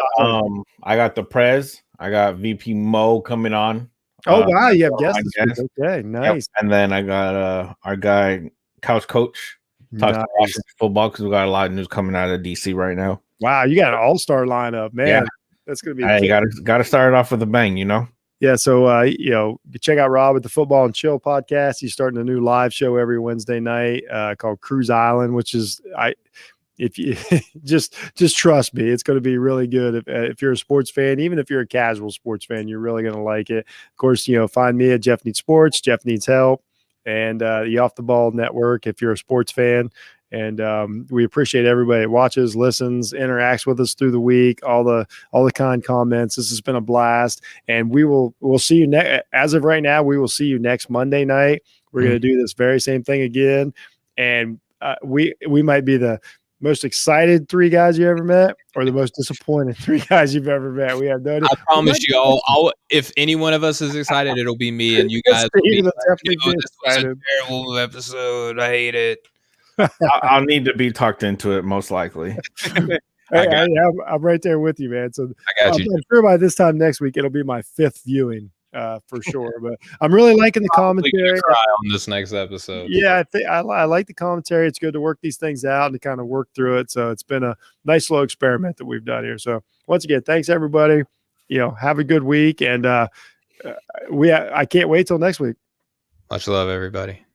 I got the Prez. I got VP Mo coming on. Oh wow, you have guests this week. Okay, nice. Yep. And then I got our guy Couch Coach talking about football because we got a lot of news coming out of DC right now. Wow, you got an all-star lineup, man. Yeah. That's gonna be got to start it off with a bang, you know. Yeah, so check out Rob at the Football and Chill podcast. He's starting a new live show every Wednesday night called Cruise Island, which is if you just trust me, it's going to be really good. If you're a sports fan, even if you're a casual sports fan, you're really going to like it. Of course, find me at Jeff Needs Sports, Jeff Needs Help, and the Off the Ball Network if you're a sports fan. And we appreciate everybody that watches, listens, interacts with us through the week, all the kind comments. This has been a blast, and we'll see you as of right now. We will see you next Monday night. We're going to do this very same thing again, and we might be the most excited 3 guys you ever met, or the most disappointed 3 guys you've ever met. We have no idea. I promise you all. If any one of us is excited, it'll be me, and you guys. Definitely this was a terrible episode. I hate it. I'll need to be talked into it, most likely. I'm right there with you, man. So I'm sure by this time next week it'll be my 5th viewing for sure. But I'm really liking the commentary. Cry on this next episode. Yeah, I like the commentary. It's good to work these things out and to kind of work through it. So it's been a nice little experiment that we've done here. So once again, thanks everybody. Have a good week, and I can't wait till next week. Much love, everybody.